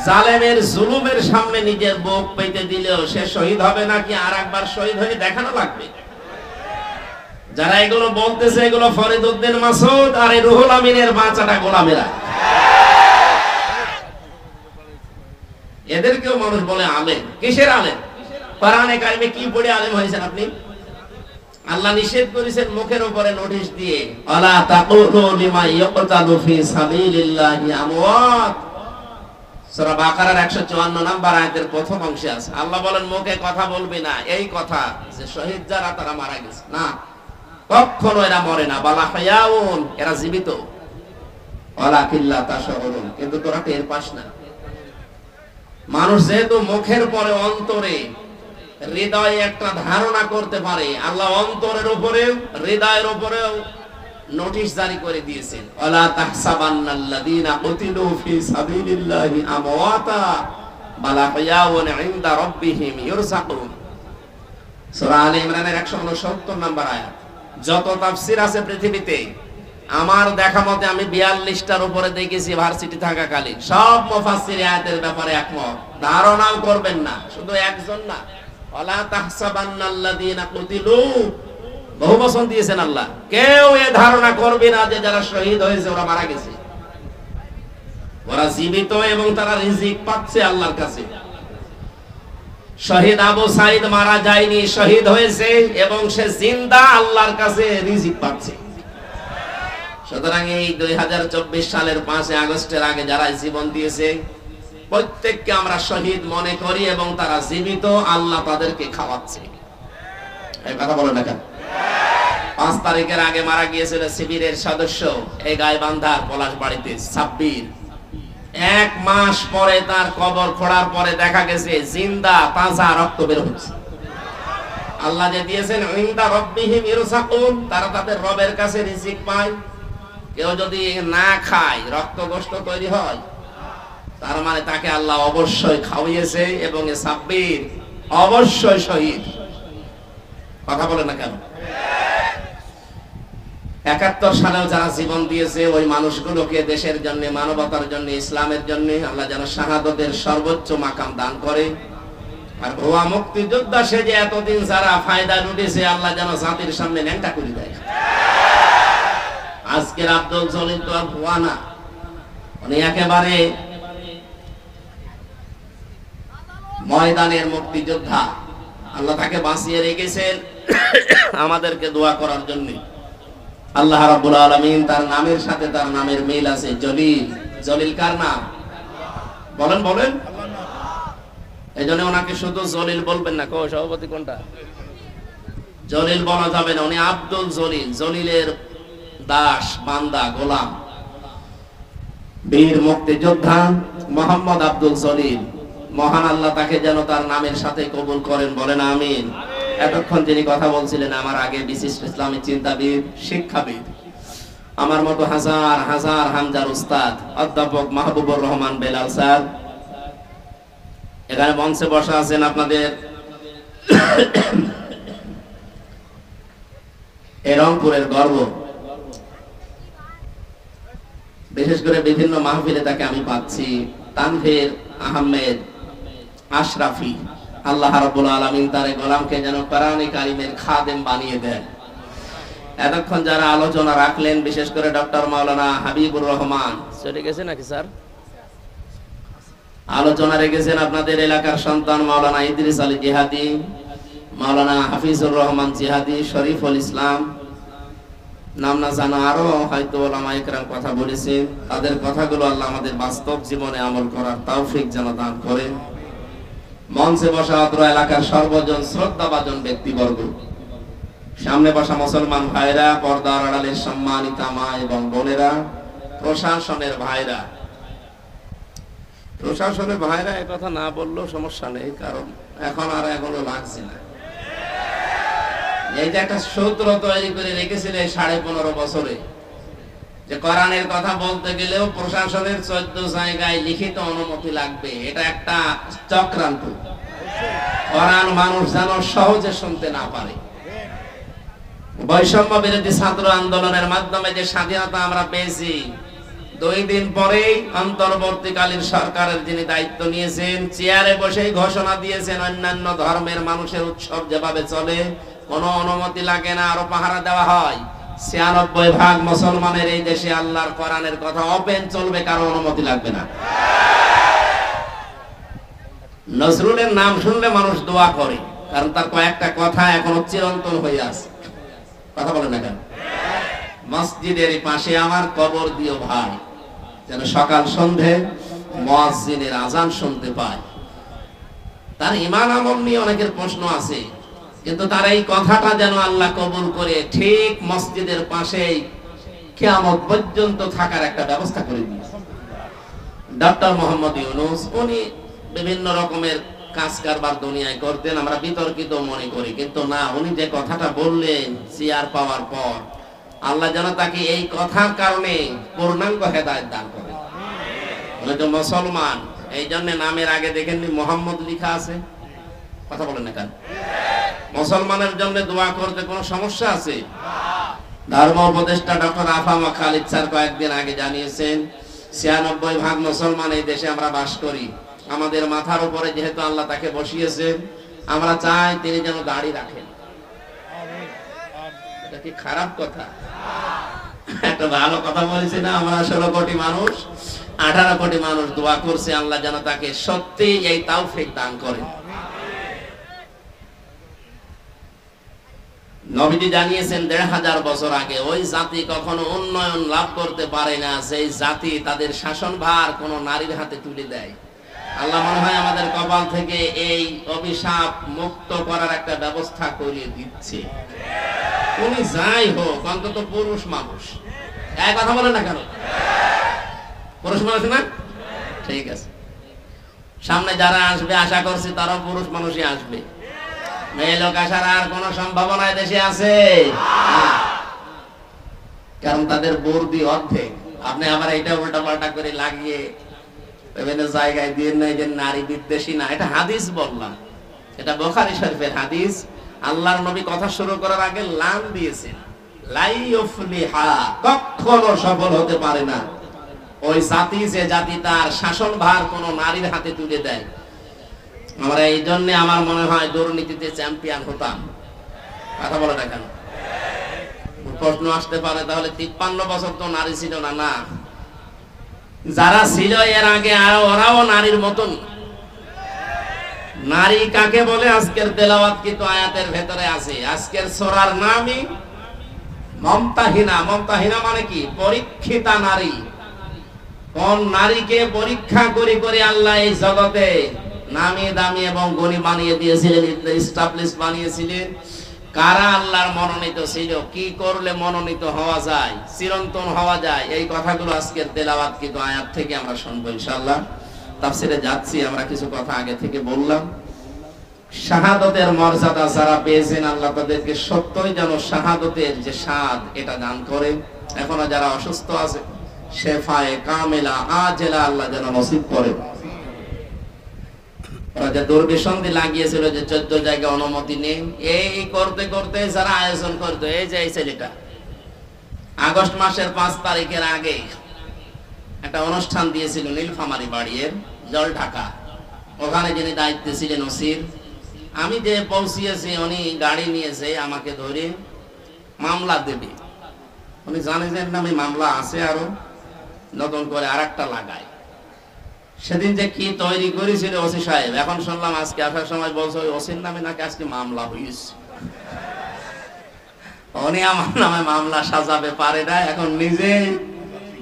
জালেমের জুলুমের সামনে নিজের বুক পেতে দিলেও সে শহীদ হবে নাকি আর একবার শহীদ হয়ে দেখানো লাগবে। যারা এগুলো বলতেছে এগুলো ফরিদ উদ্দিন মাসুদ আর রুহুল আমিনের বাচ্চাটা গোলামেরা। এদেরকেও মানুষ বলে আলেম। কিসের আলেম? কোরআনে কারিমে কি পড়ে আলেম হয়েছেন আপনি? আল্লাহ নিষেধ করেছেন মুখের উপরে নোটিশ দিয়ে, আলা তাকুলু লিমা ইয়াকতালু ফি সাবিলিল্লাহি আমওয়াত। সূরা বাকারার 154 নম্বর আয়াতের প্রথম অংশে আছে। আল্লাহ বলেন মুখে কথা বলবি না এই কথা যে শহীদ যারা তারা মারা গেছে, না, কখনো এরা মরে না। বালা হায়াউন, এরা জীবিত। ওয়ালাকিন লা তাশউরুন, কিন্তু তোরা টের পাস না। মানুষ যেহেতু মুখের পরে অন্তরে হৃদয়ে একটা ধারণা করতে পারে, আল্লাহ অন্তরের উপরে হৃদয়ের উপরেও নোটিশ জারি করে দিয়েছেন, ওয়ালা তাহসাবান্নাল্লাযীনা কুতিলু ফি সাবিলিল্লাহি আমওয়াতা বাল আহইয়াউন ইনদা রাব্বিহিম ইরযাকুন। সূরা আলে ইমরানের 169 নম্বর আয়াত। যত তাফসীর আছে পৃথিবীতে, আমার দেখা মতে আমি 42টার উপরে দেখেছি ভার্সিটি থাকাকালীন, সব মুফাসসির আয়াতের ব্যাপারে একমত। ধারণাও করবেন না, শুধু একজন না, ওয়ালা তাহসাবান্নাল্লাযীনা কুতিলু বহু বচন দিয়েছেন আল্লাহ। কেউ এ ধারণা করবে না যে যারা শহীদ হয়েছে ওরা মারা গেছে। ওরা জীবিত এবং তারা রিজিক পাচ্ছে আল্লাহর কাছে। শহীদ আবু সাইদ মারা যায়নি, শহীদ হয়েছে এবং সে জিন্দা আল্লাহর কাছে রিজিক পাচ্ছে। সুতরাং এই 2024 সালের 5 আগস্টের আগে যারা জীবন দিয়েছে প্রত্যেককে আমরা শহীদ মনে করি এবং তারা জীবিত, আল্লাহ তাদেরকে খাওয়াচ্ছে। এই কথা বলেন না কেন? 5 তারিখের আগে মারা গিয়েছিল শিবিরের সদস্য এই গাইবান্ধার পলাশবাড়িতে সাব্বির। 1 মাস পরে তার কবর খোঁড়ার পরে দেখা গেছে জিন্দা তাজা রক্ত বের হচ্ছে। আল্লাহ যে দিয়েছেন ইনদা রাব্বিহিম ইরযাকুন, তারা তাদের রবের কাছে রিজিক পায়। কেউ যদি না খায় রক্ত গোশত তৈরি হয়, তার মানে তাকে আল্লাহ অবশ্যই খাওয়িয়েছে এবং এ সাব্বির অবশ্যই শহীদ। কথা বলে না কেন? 71 সালেও যারা জীবন দিয়েছে ওই মানুষগুলোকে দেশের জন্য, মানবতার জন্য, ইসলামের জন্য আল্লাহ যেন শাহাদাতের সর্বোচ্চ মাকাম দান করে। আর ভুয়া মুক্তিযোদ্ধা সে যে এতদিন যারা ফায়দা লুটেছে আল্লাহ যেন জাতির সামনে ন্যাংটা করে দেয়। আজকের আব্দুল জলিল তো আর ভুয়া না, উনি একেবারে ময়দানের মুক্তিযোদ্ধা। আল্লাহ তাকে বাঁচিয়ে রেখেছেন আমাদেরকে দোয়া করার জন্য। আল্লাহ রাব্বুল আলামিন তার নামের সাথে তার নামের মিল আছে, জলিল। জলিল কার নাম? বলেন বলেন। এইজন্য ওনাকে শুধু জলিল বলবেন না। কও সভাপতি কোনটা? জলিল বলা যাবে না, উনি আব্দুল জলিল, জলিলের দাস, বান্দা, গোলাম, বীর মুক্তিযোদ্ধা মোহাম্মদ আব্দুল জলিল। মহান আল্লাহ তাকে যেন তার নামের সাথে কবুল করেন, বলেন আমিন। এতক্ষণ যিনি কথা বলছিলেন আমার আগে বিশিষ্ট ইসলামী চিন্তাবিদ, শিক্ষাবিদ, আমার মতো হাজার হাজার হামজার উস্তাদ অধ্যাপক মাহবুবুর রহমান বেলাল স্যার এখানে মঞ্চে বসা আছেন। আপনাদের এই রংপুরের গর্ব। বিশেষ করে বিভিন্ন মাহফিলে তাকে আমি পাচ্ছি। তানভীর আহমেদ আশরাফি, আল্লাহ রাব্বুল আলামিন তার গোলামকে যেন কোরআনে কারীমের খাদেম বানিয়ে দেন। এতক্ষণ যারা আলোচনা রাখলেন, বিশেষ করে ডক্টর মাওলানা হাবিবুর রহমান, চলে গেছে নাকি স্যার? আলোচনা রেখেছেন আপনাদের এলাকার সন্তান মাওলানা ইদ্রিস আলী জিহাদি, মাওলানা হাফিজুর রহমান জিহাদি, শরীফুল ইসলাম, নাম না জানা আরো হয়তো ওলামা ইকরাম কথা বলেছেন। তাদের কথাগুলো আল্লাহ আমাদের বাস্তব জীবনে আমল করার তৌফিক যেন দান করেন। মঞ্চে বসা অত্র এলাকার সর্বজন শ্রদ্ধাভাজন ব্যক্তিবর্গ, সামনে বসা মুসলমান ভাইরা, পর্দার আড়ালের সম্মানিতা মা এবং বোনেরা, প্রশাসনের ভাইরা। প্রশাসনের ভাইরা এ কথা না বললেও সমস্যা নেই, কারণ এখন আর এখনো লাগছে না। এই যে একটা সূত্র তৈরি করে রেখেছিলেন 15.5 বছরে, যে কোরআনের কথা বলতে গেলেও প্রশাসনের 14 জায়গায় লিখিত অনুমতি লাগবে, এটা একটা চক্রান্ত। কোরআন মানুষ যেন সহজে শুনতে না পারে। বৈষম্য বিরোধী ছাত্র আন্দোলনের মাধ্যমে যে স্বাধীনতা আমরা পেয়েছি, 2 দিন পরেই অন্তর্বর্তীকালীন সরকারের যিনি দায়িত্ব নিয়েছেন চেয়ারে বসেই ঘোষণা দিয়েছেন অন্যান্য ধর্মের মানুষের উৎসব যেভাবে চলে কোনো অনুমতি লাগে না, আরো পাহারা দেওয়া হয়। 96% মুসলমানের এই দেশে আল্লাহর কোরআনের কথা ওপেন চলবে, কারো অনুমতি লাগবে না। নজরুলের নাম শুনলে মানুষ দোয়া করে, কারণ তার কয়েকটা কথা এখনো চিরন্তন হয়ে আছে। কথা বলে না কেন? মসজিদের পাশে আমার কবর দিও ভাই, যেন সকাল সন্ধে মুয়াজ্জিনের আজান শুনতে পায়। তার ঈমান আমল নিয়ে অনেকের প্রশ্ন আছে, কিন্তু তার এই কথাটা যেন আল্লাহ কবুল করে ঠিক মসজিদের পাশেই কিয়ামত পর্যন্ত থাকার একটা ব্যবস্থা করে দিয়েছে। ডক্টর মোহাম্মদ ইউনূস উনি বিভিন্ন রকমের কাজ কারবার দুনিয়ায় করতেন, আমরা বিতর্কিত মনে করি, কিন্তু না, উনি যে কথাটা বললেন চেয়ার পাওয়ার পর আল্লাহ যেন তাকে এই কথার কারণে পূর্ণাঙ্গ হেদায়েত দান করেন। উনি তো মুসলমান, এই জন্য নামের আগে দেখেননি মোহাম্মদ লেখা আছে। কথা বলেন না কেন? মুসলমানের জন্য দোয়া করতে কোনো সমস্যা আছে? ধর্ম উপদেষ্টা ডক্টর আফামা খালিদ স্যার কয়েকদিন আগে জানিয়েছেন 96% মুসলমান এই দেশে আমরা বাস করি। আমাদের মাথার উপরে যেহেতু আল্লাহ তাকে বসিয়েছেন, আমরা চাই তিনি যেন দাড়ি রাখেন। এটা কি খারাপ কথা? একটা ভালো কথা বলেছি না? আমরা 16 কোটি মানুষ, 18 কোটি মানুষ দোয়া করছে আল্লাহ যেন তাকে সত্যি এই তাওফিক দান করেন। নবীজি জানিয়েছেন 1500 বছর আগে ওই জাতি কখনো উন্নয়ন লাভ করতে পারে না সেই জাতি তাদের শাসনভার কোন নারীর হাতে তুলে দেয়। আল্লাহ মনে হয় আমাদের কপাল থেকে এই অভিশাপ মুক্ত করার একটা ব্যবস্থা করে দিচ্ছে। উনি যাই হোক অন্তত পুরুষ মানুষ। এক কথা বলেন না কেন? পুরুষ মানুষ না? ঠিক আছে, সামনে যারা আসবে আশা করছি তারাও পুরুষ মানুষই আসবে। মেয়ে লোক আসার আর কোন সম্ভাবনা দেশে আছে? কারণ তাদের বুদ্ধি অর্ধেক। আপনি আবার এটা উল্টা পাল্টা করে লাগিয়ে বিভিন্ন জায়গায় দিয়ে নাই যে নারী বিদ্বেষী না, এটা হাদিস বললাম, এটা বুখারী শরীফের হাদিস। আল্লাহর নবী কথা শুরু করার আগে লাম দিয়েছেন, লাই ইউফলিহা, কখনো সফল হতে পারে না ওই জাতি যে জাতি তার শাসনভার কোন নারীর হাতে তুলে দেয়। আমরা এই জন্য আমার মনে হয় দুর্নীতিতে চ্যাম্পিয়ন হতাম। কথা বলে না কেন? প্রশ্ন আসতে পারে তাহলে 53 বছর তো নারী ছিল না? না, যারা ছিল এর আগে ওরাও নারীর মতন। নারী কাকে বলে আজকের তেলাওয়াত কিন্তু আয়াতের ভেতরে আছে। আজকের সূরার নামই মুমতাহিনা। মুমতাহিনা মানে কি? পরীক্ষিতা নারী। কোন নারীকে পরীক্ষা করে করে আল্লাহ এই জগতে নামি দামি এবং গনি বানিয়ে দিয়েছিলেন, এস্টাবলিশ বানিয়েছিলেন। কারা আল্লাহর মনোনীত ছিল, কি করলে মনোনীত হওয়া যায়, চিরন্তন হওয়া যায়, এই কথাগুলো আজকের তেলাওয়াত কিন্তু আয়াত থেকে আমরা শুনবো ইনশাআল্লাহ। তাফসীরে যাচ্ছি, আমরা কিছু কথা আগে থেকে বললাম। শাহাদাতের মর্যাদা যারা পেয়েছেন আল্লাহ তাদেরকে সত্যই যেন শাহাদাতের যে স্বাদ এটা দান করে। এখনো যারা অসুস্থ আছে শেফায়ে কামেলা আজেলা আল্লাহ যেন নসিব করে। দুর্বিসন্ধি লাগিয়েছিল যে 14 জায়গায় অনুমতি নেই, এই করতে করতে যারা আয়োজন করতো, এই যে এই ছেলেটা আগস্ট মাসের 5 তারিখের আগে একটা অনুষ্ঠান দিয়েছিল নীলফামারী বাড়ির জল ঢাকা। ওখানে যিনি দায়িত্বে ছিলেন ওসির, আমি যে পৌঁছিয়েছি উনি গাড়ি নিয়েছে আমাকে ধরে মামলা দেবে। উনি জানেন নামে মামলা আছে, আরো নতুন করে আরেকটা লাগায়। সেদিন যে কি তৈরি করেছিল ওসি সাহেব, এখন শুনলাম আজকে আসার সময় বলছে ওই ওসির নামে নাকি আজকে মামলা হয়েছে। উনি আমার নামে মামলা সাজাবে পারে না, এখন নিজে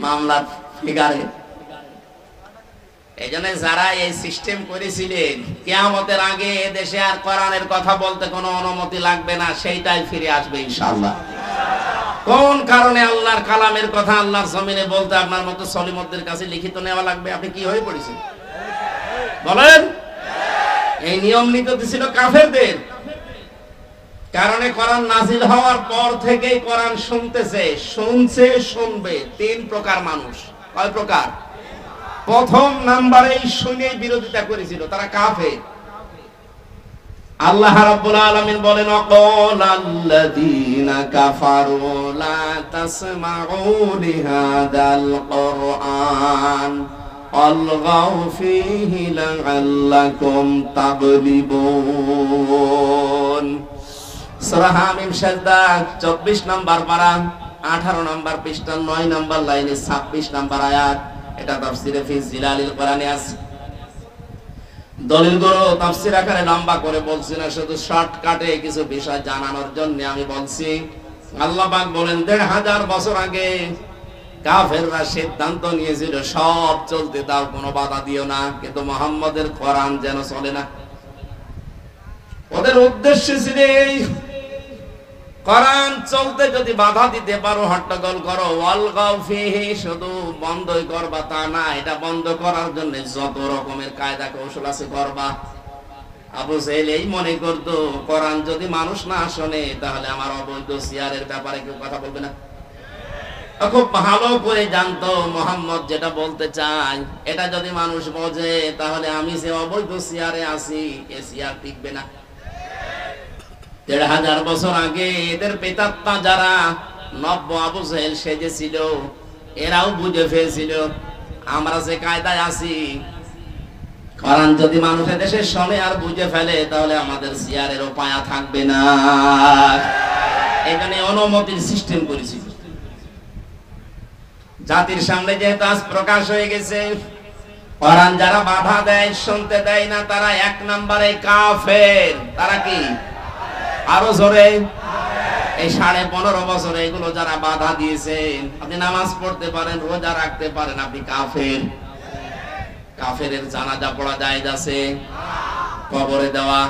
মামলার ফিগারে। এই জন্য যারা এই সিস্টেম করেছিলেন কিয়ামতের আগে দেশে আর কোরআনের কথা বলতে কোনো অনুমতি লাগবে না, সেইটাই ফিরে আসবে ইনশাআল্লাহ। কোন কারণে আল্লাহর কালামের কথা আল্লাহর জমিনে বলতে আপনার মতো সলিমতদের কাছে লিখিত নেওয়া লাগবে? আপনি কি হয়ে পড়েছেন বলেন? এই নিয়ম নীতি ছিল কাফেরদের কারণে। কোরআন নাজিল হওয়ার পর থেকেই কোরআন শুনছে শুনবে 3 প্রকার মানুষ। কয় প্রকার? প্রথম নাম্বারেই শুনে বিরোধিতা করেছিল, তারা কাফের। আল্লাহ রাব্বুল আলামিন বলেন ওয়াকালাল্লাযীনা কাফারু লা তাসমাউ লিহাদাল কুরআন আলগাউ ফীহি লাআল্লাকুম তাগলিবুন। সূরা হামিম সাজদা 24 নম্বর পারা 18 নম্বর পৃষ্ঠা 9 নম্বর লাইনে 26 নম্বর আয়াত। এটা তাফসীরে ফি জিলালিল কোরআনে আছে। দলিলগুলো তাফসীর আকারে লম্বা করে বলছি না, শুধু শর্টকাটে কিছু বিষয় জানানোর জন্য আমি বলছি। আল্লাহ পাক বলেন ১৫০০ বছর আগে কাফেররা সিদ্ধান্ত নিয়েছিল সব চলতে দাও, কোনো বাধা দিও না, কিন্তু মুহাম্মদের কোরআন যেন চলে না। ওদের উদ্দেশ্য ছিল এই, কোরআন চলতে যদি বাধা দিতে পারো, হট্টগোল করো, ওয়ালগাউ ফিহি, শুধু বন্ধই করবা তা না, এটা বন্ধ করার জন্য যত রকমের কায়দা কৌশল আছে করবা। আবু জাহেল এই মনে করতো কোরআন যদি মানুষ না শোনে তাহলে আমার অবৈধ সিয়ারের ব্যাপারে কেউ কথা বলবে না। খুব ভালো করে জানতো মুহাম্মদ যেটা বলতে চায় এটা যদি মানুষ বোঝে তাহলে আমি যে অবৈধ সিয়ারে আছি এ সিয়ার টিকবে না। ১৫০০ বছর আগে এদের পিতাত্মা যারা নব্য আবু জাহেল সেজেছিল এরাও বুঝে ফেলেছিল আমরা যে কায়দায় আছি, কোরআন যদি মানুষের দেশে শোনে আর বুঝে ফেলে তাহলে আমাদের সিয়ারের উপায় থাকবে না। এখানে অনুমতির সিস্টেম করেছি। জাতির সামনে যেহেতু আজ প্রকাশ হয়ে গেছে, কোরআন যারা বাধা দেয়, শুনতে দেয় না, তারা ১ নম্বরে কাফের। তারা কি? আরো জোরে। এই 15.5 বছরে এগুলো যারা বাধা দিয়েছেন, আপনি নামাজ পড়তে পারেন, রোজা রাখতে পারেন, আপনি কাফের। কাফেরের জানাজা পড়া জায়েজ আছে? কবরে দেওয়া?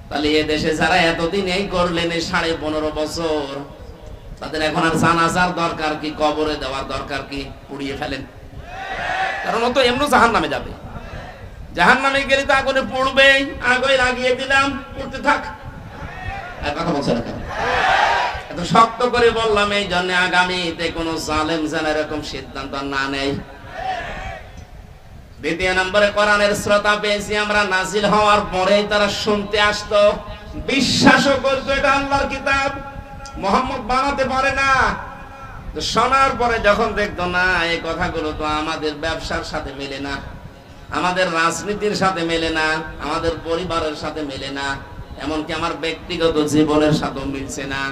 তাহলে এ দেশে যারা এতদিন এই করলেন এই 15.5 বছর, তাদের এখন আর জানাজার দরকার কি, কবরে দেওয়ার দরকার কি? পুড়িয়ে ফেলেন। কারণ ও তো এমনি জাহান্নামে যাবে। জাহান্নামে গেলে তো আগুনে পড়বেই, আগুনে লাগিয়ে দিলাম, পড়তে থাক। আর কথা বলছে না কেন? এত শক্ত করে বললাম এই জন্য আগামীতে কোন জালেম যেন এরকম সিদ্ধান্ত না নেয়। দ্বিতীয় নম্বরে কোরআনের শ্রোতা পেয়েছি আমরা, নাজিল হওয়ার পরেই তারা শুনতে আসতো, বিশ্বাসও করতো এটা আল্লাহর কিতাব, মুহাম্মদ বানাতে পারে না। শোনার পরে যখন দেখতো না এই কথাগুলো তো আমাদের ব্যবসার সাথে মেলে না, আমাদের রাজনীতির সাথে মেলে না, আমাদের পরিবারের সাথে মেলে না, এমনকি আমার ব্যক্তিগত জীবনের সাথেও মিলছে না,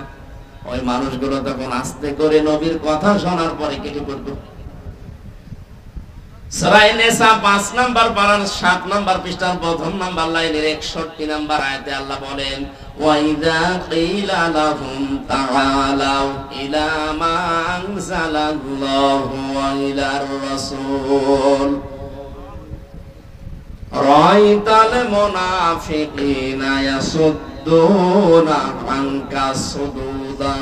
ওই মানুষগুলো তখন আস্তে করে নবীর কথা শোনার পরে কেটে পড়তো। সূরা নিসা ৫ নম্বর পারার ৭ নম্বর পৃষ্ঠার ১ম নম্বর লাইনের ৬১ নম্বর আয়াতে আল্লাহ বলেন, ওয়াইদা কিলা লাহুম তাআলাউ ইলা মা আনজালাল্লাহু ওয়া ইলার রাসূল রাআইতাল মুনাফিকিনা ইয়াসুদ্দুনা আনকা সুদুদা।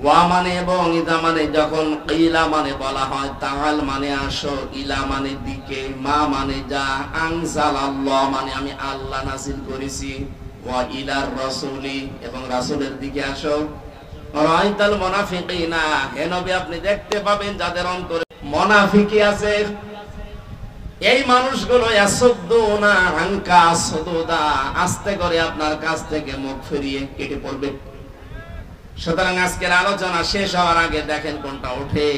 ওয়া মানে এবং ইদা মানে যখন, ইলা মানে বলা হয়, তাআল মানে আসো, ইলা মানে দিকে, মা মানে যা, আনজালাল্লাহ মানে আমি আল্লাহ নাযিল করেছি, ওয়া ইলার রাসূলি এবং রাসূলের দিকে আসো। রাআইতাল মুনাফিকিনা, হে নবী আপনি দেখতে পাবেন যাদের অন্তরে মুনাফিকি আছে, এই মানুষগুলো ইয়াসুদ্দুনা আনকা সুদুদা, আস্তে করে আপনার কাছ থেকে মুখ ফিরিয়ে কেটে পড়বে। সুতরাং আজকের আলোচনা শেষ হওয়ার আগে দেখেন কোনটা ওঠে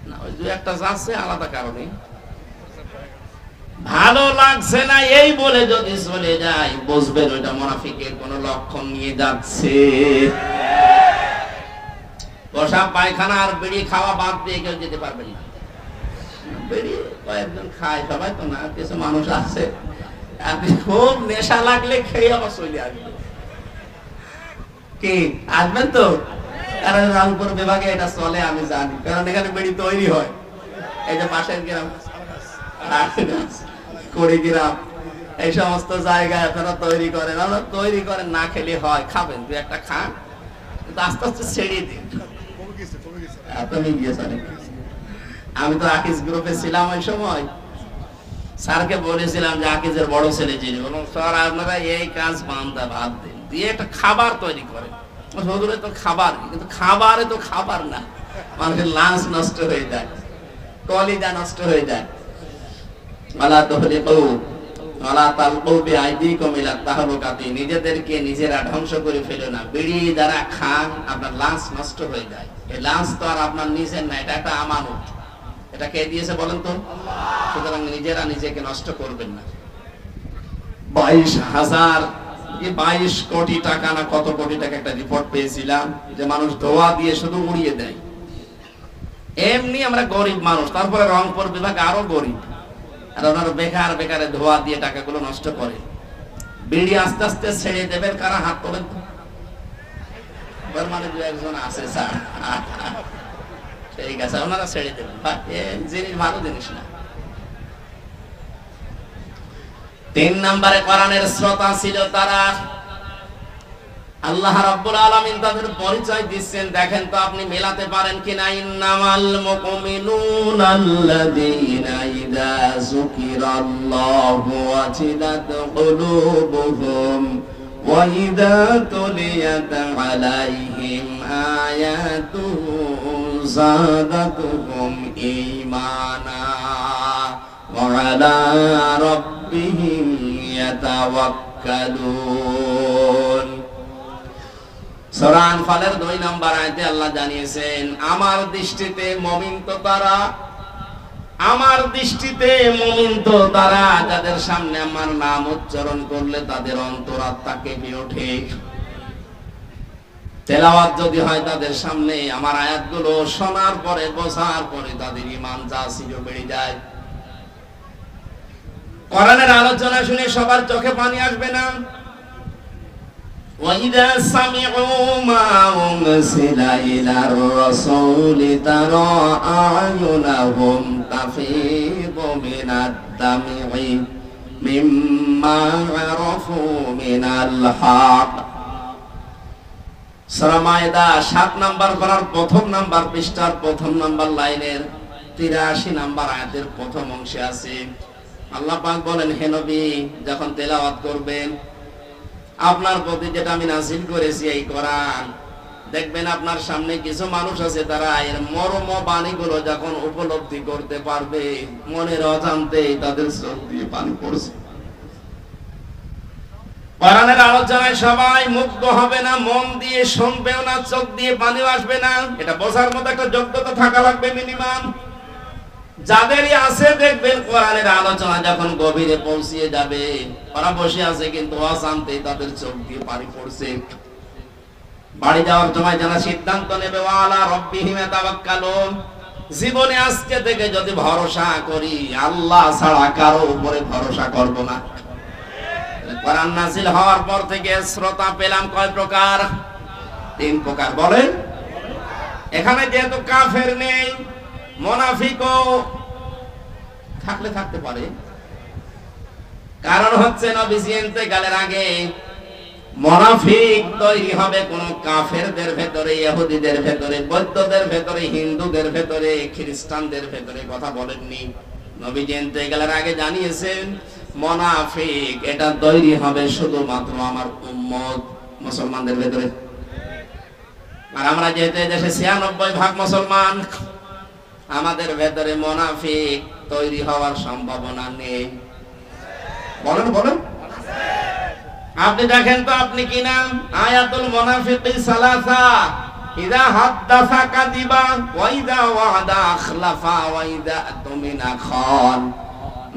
না, ওই দু একটা যাচ্ছে আলাদা কারণে ভালো লাগছে না এই বলে যদি চলে যায়, বুঝবেন ওইটা মুনাফিকের কোন লক্ষণ নিয়ে যাচ্ছে। পোশাক পায়খানা আর বিড়ি খাওয়া বাদ দিয়ে কেউ যেতে পারবেন না। বিড়ি কয়েকজন খায়, সবাই তো না, কিছু মানুষ আছে আপনি খুব নেশা লাগলে খেয়ে আবার চলে আসবে। কি আসবেন তো? কারণ রংপুর বিভাগে এটা চলে আমি জানি, কারণ এখানে বিড়ি তৈরি হয়। এই যে পাশের গ্রাম কুড়িগ্রাম এই সমস্ত জায়গায় আপনারা তৈরি করেন, আমরা তৈরি করেন, না খেলে হয়, খাবেন, তুই একটা খান, কিন্তু আস্তে আস্তে ছেড়ে দিন। আমি তো আকিজ গ্রুপে ছিলাম ওই সময়, স্যারকে বলেছিলাম যে আকিজের বড় ছেলে যিনি, বলুন স্যার আপনারা এই কাজ বান্দা বাদ দিন, দিয়ে একটা খাবার তৈরি করেন। হুজুরে তো খাবার, কিন্তু খাবারে তো খাবার না, মানুষের লাঞ্চ নষ্ট হয়ে যায়, কলিজা নষ্ট হয়ে যায়। আলা তুহরিকু ওয়ালা তালকু বিআইদিকুম ইলা তাহলুকাতি, নিজেদেরকে নিজেরা ধ্বংস করে ফেলো না। বিড়ি যারা খান আপনার লাঞ্চ নষ্ট হয়ে যায়। এই লাঞ্চ তো আর আপনার নিজের না, এটা একটা আমানত। এটা কে দিয়েছে বলেন তো? আল্লাহ। সুতরাং নিজেরা নিজেকে নষ্ট করবেন না। 22 কোটি টাকা না কত কোটি টাকা একটা রিপোর্ট পেয়েছিলাম যে মানুষ ধোয়া দিয়ে শুধু উড়িয়ে দেয়। এমনি আমরা গরিব মানুষ, তারপরে রংপুর বিভাগ আরো গরিব, আর ওনারা বেকার বেকারে ধোয়া দিয়ে টাকাগুলো নষ্ট করে। বিড়ি আস্তে আস্তে ছেড়ে দেবেন, কারা হাত তোলেন? মানে দু একজন আছে স্যার, ঠিক আছে, ওনারা ছেড়ে দেবেন। জিনিস ভালো জিনিস না। 3 নম্বরে কোরআনের শ্রোতা ছিল তারা। আল্লাহ রাব্বুল আলামিন তাদের পরিচয় দিচ্ছেন, দেখেন তো আপনি মেলাতে পারেন কিনা। ইন্নামাল মুমিনুনা আল্লাযীনা ইযা যুকিরাল্লাহু ওয়াজিলাত কুলুবুহুম ওয়া ইযা তুলিয়াত আলাইহিম আয়াতুহু যাদাতুহুম ঈমানা ওয়া আলা রাব্বিহিম ইয়াতাওয়াক্কালুন। সূরা আনফালের 2 নম্বর আয়াতে আল্লাহ জানিয়েছেন, আমার দৃষ্টিতে মুমিন তো তারা, আমার দৃষ্টিতে মুমিন তো তারা যাদের সামনে আমার নাম উচ্চারণ করলে তাদের অন্তরাত্মা কেঁপে ওঠে। তেলাওয়াত যদি হয় তাদের সামনে, আমার আয়াতগুলো শোনার পরে বোঝার পরে তাদের ঈমান যা ছিল বেড়ে যায়। কোরআনের আলোচনা শুনে সবার চোখে পানি আসবে না। وَإِذَا سَمِعُوا مَا أُنزِلَ إِلَى الرَّسُولِ تَرَى أَعْيُنَهُمْ تَفِيضُ مِنَ الدَّمْعِ مِمَّا عَرَفُوا مِنَ الْحَقِّ। সূরা মায়েদা 7 নম্বর পারার 1 নম্বর পৃষ্ঠার 1 নম্বর লাইনের 83 নম্বর আয়াতের প্রথম অংশে আছে আল্লাহ পাক বলেন, হে নবী যখন তেলাওয়াত করবেন আপনার প্রতি যেটা আমি নাযিল করেছি এই কোরআন, দেখবেন আপনার সামনে কিছু মানুষ আছে তারা এর মর্ম বাণীগুলো যখন উপলব্ধি করতে পারবে মনের অজান্তে তাদের চোখ দিয়ে পানি পড়ছে। কোরআনের আলোচনায় সবাই মুগ্ধ হবে না, মন দিয়ে শুনবেও না, চোখ দিয়ে পানি আসবে না। এটা বোঝার মতো একটা যোগ্যতা থাকা লাগবে মিনিমাম। যাদেরই আছে দেখবেন কোরআনের আলোচনা যখন গভীরে পৌঁছিয়ে যাবে ওরা বসে আছে কিন্তু অজান্তেই তাদের চোখ দিয়ে পানি পড়ছে। বাড়ি যাওয়ার সময় যারা সিদ্ধান্ত নেবে ওয়ালা রাব্বিহিম ইয়াতাওয়াক্কালুন, জীবনে আজকে থেকে যদি ভরসা করি আল্লাহ ছাড়া কারো উপরে ভরসা করব না। কোরআন নাযিল হওয়ার পর থেকে শ্রোতা পেলাম কয় প্রকার? 3 প্রকার। বলেন, এখানে যেহেতু কাফের নেই, মুনাফিকও থাকলে থাকতে পারে। কারণ হচ্ছে নবীজি ইন্তেকালের আগে মুনাফিক তৈরি হবে কোন কাফেরদের ভেতরে, ইহুদিদের ভেতরে, বৌদ্ধদের ভেতরে, হিন্দুদের ভেতরে, খ্রিস্টানদের ভেতরে। কথা বলেননি, নবীজি ইন্তেকালের আগে জানিয়েছেন মুনাফিক এটা তৈরি হবে শুধুমাত্র আমার উম্মত মুসলমানদের ভেতরে। আর আমরা যেহেতু দেশে 96% মুসলমান, আমাদের ভেতরে মুনাফিক তৈরি হওয়ার সম্ভাবনা নেই। বলেন বলেন, আপনি দেখেন তো আপনি কি নাম? আয়াতুল মুনাফিকি সালাসা, ইযা হাদাসা কাযিবা ওয়া ইযা ওয়াদা আখলাফা ওয়া ইযা তুমিনা খান।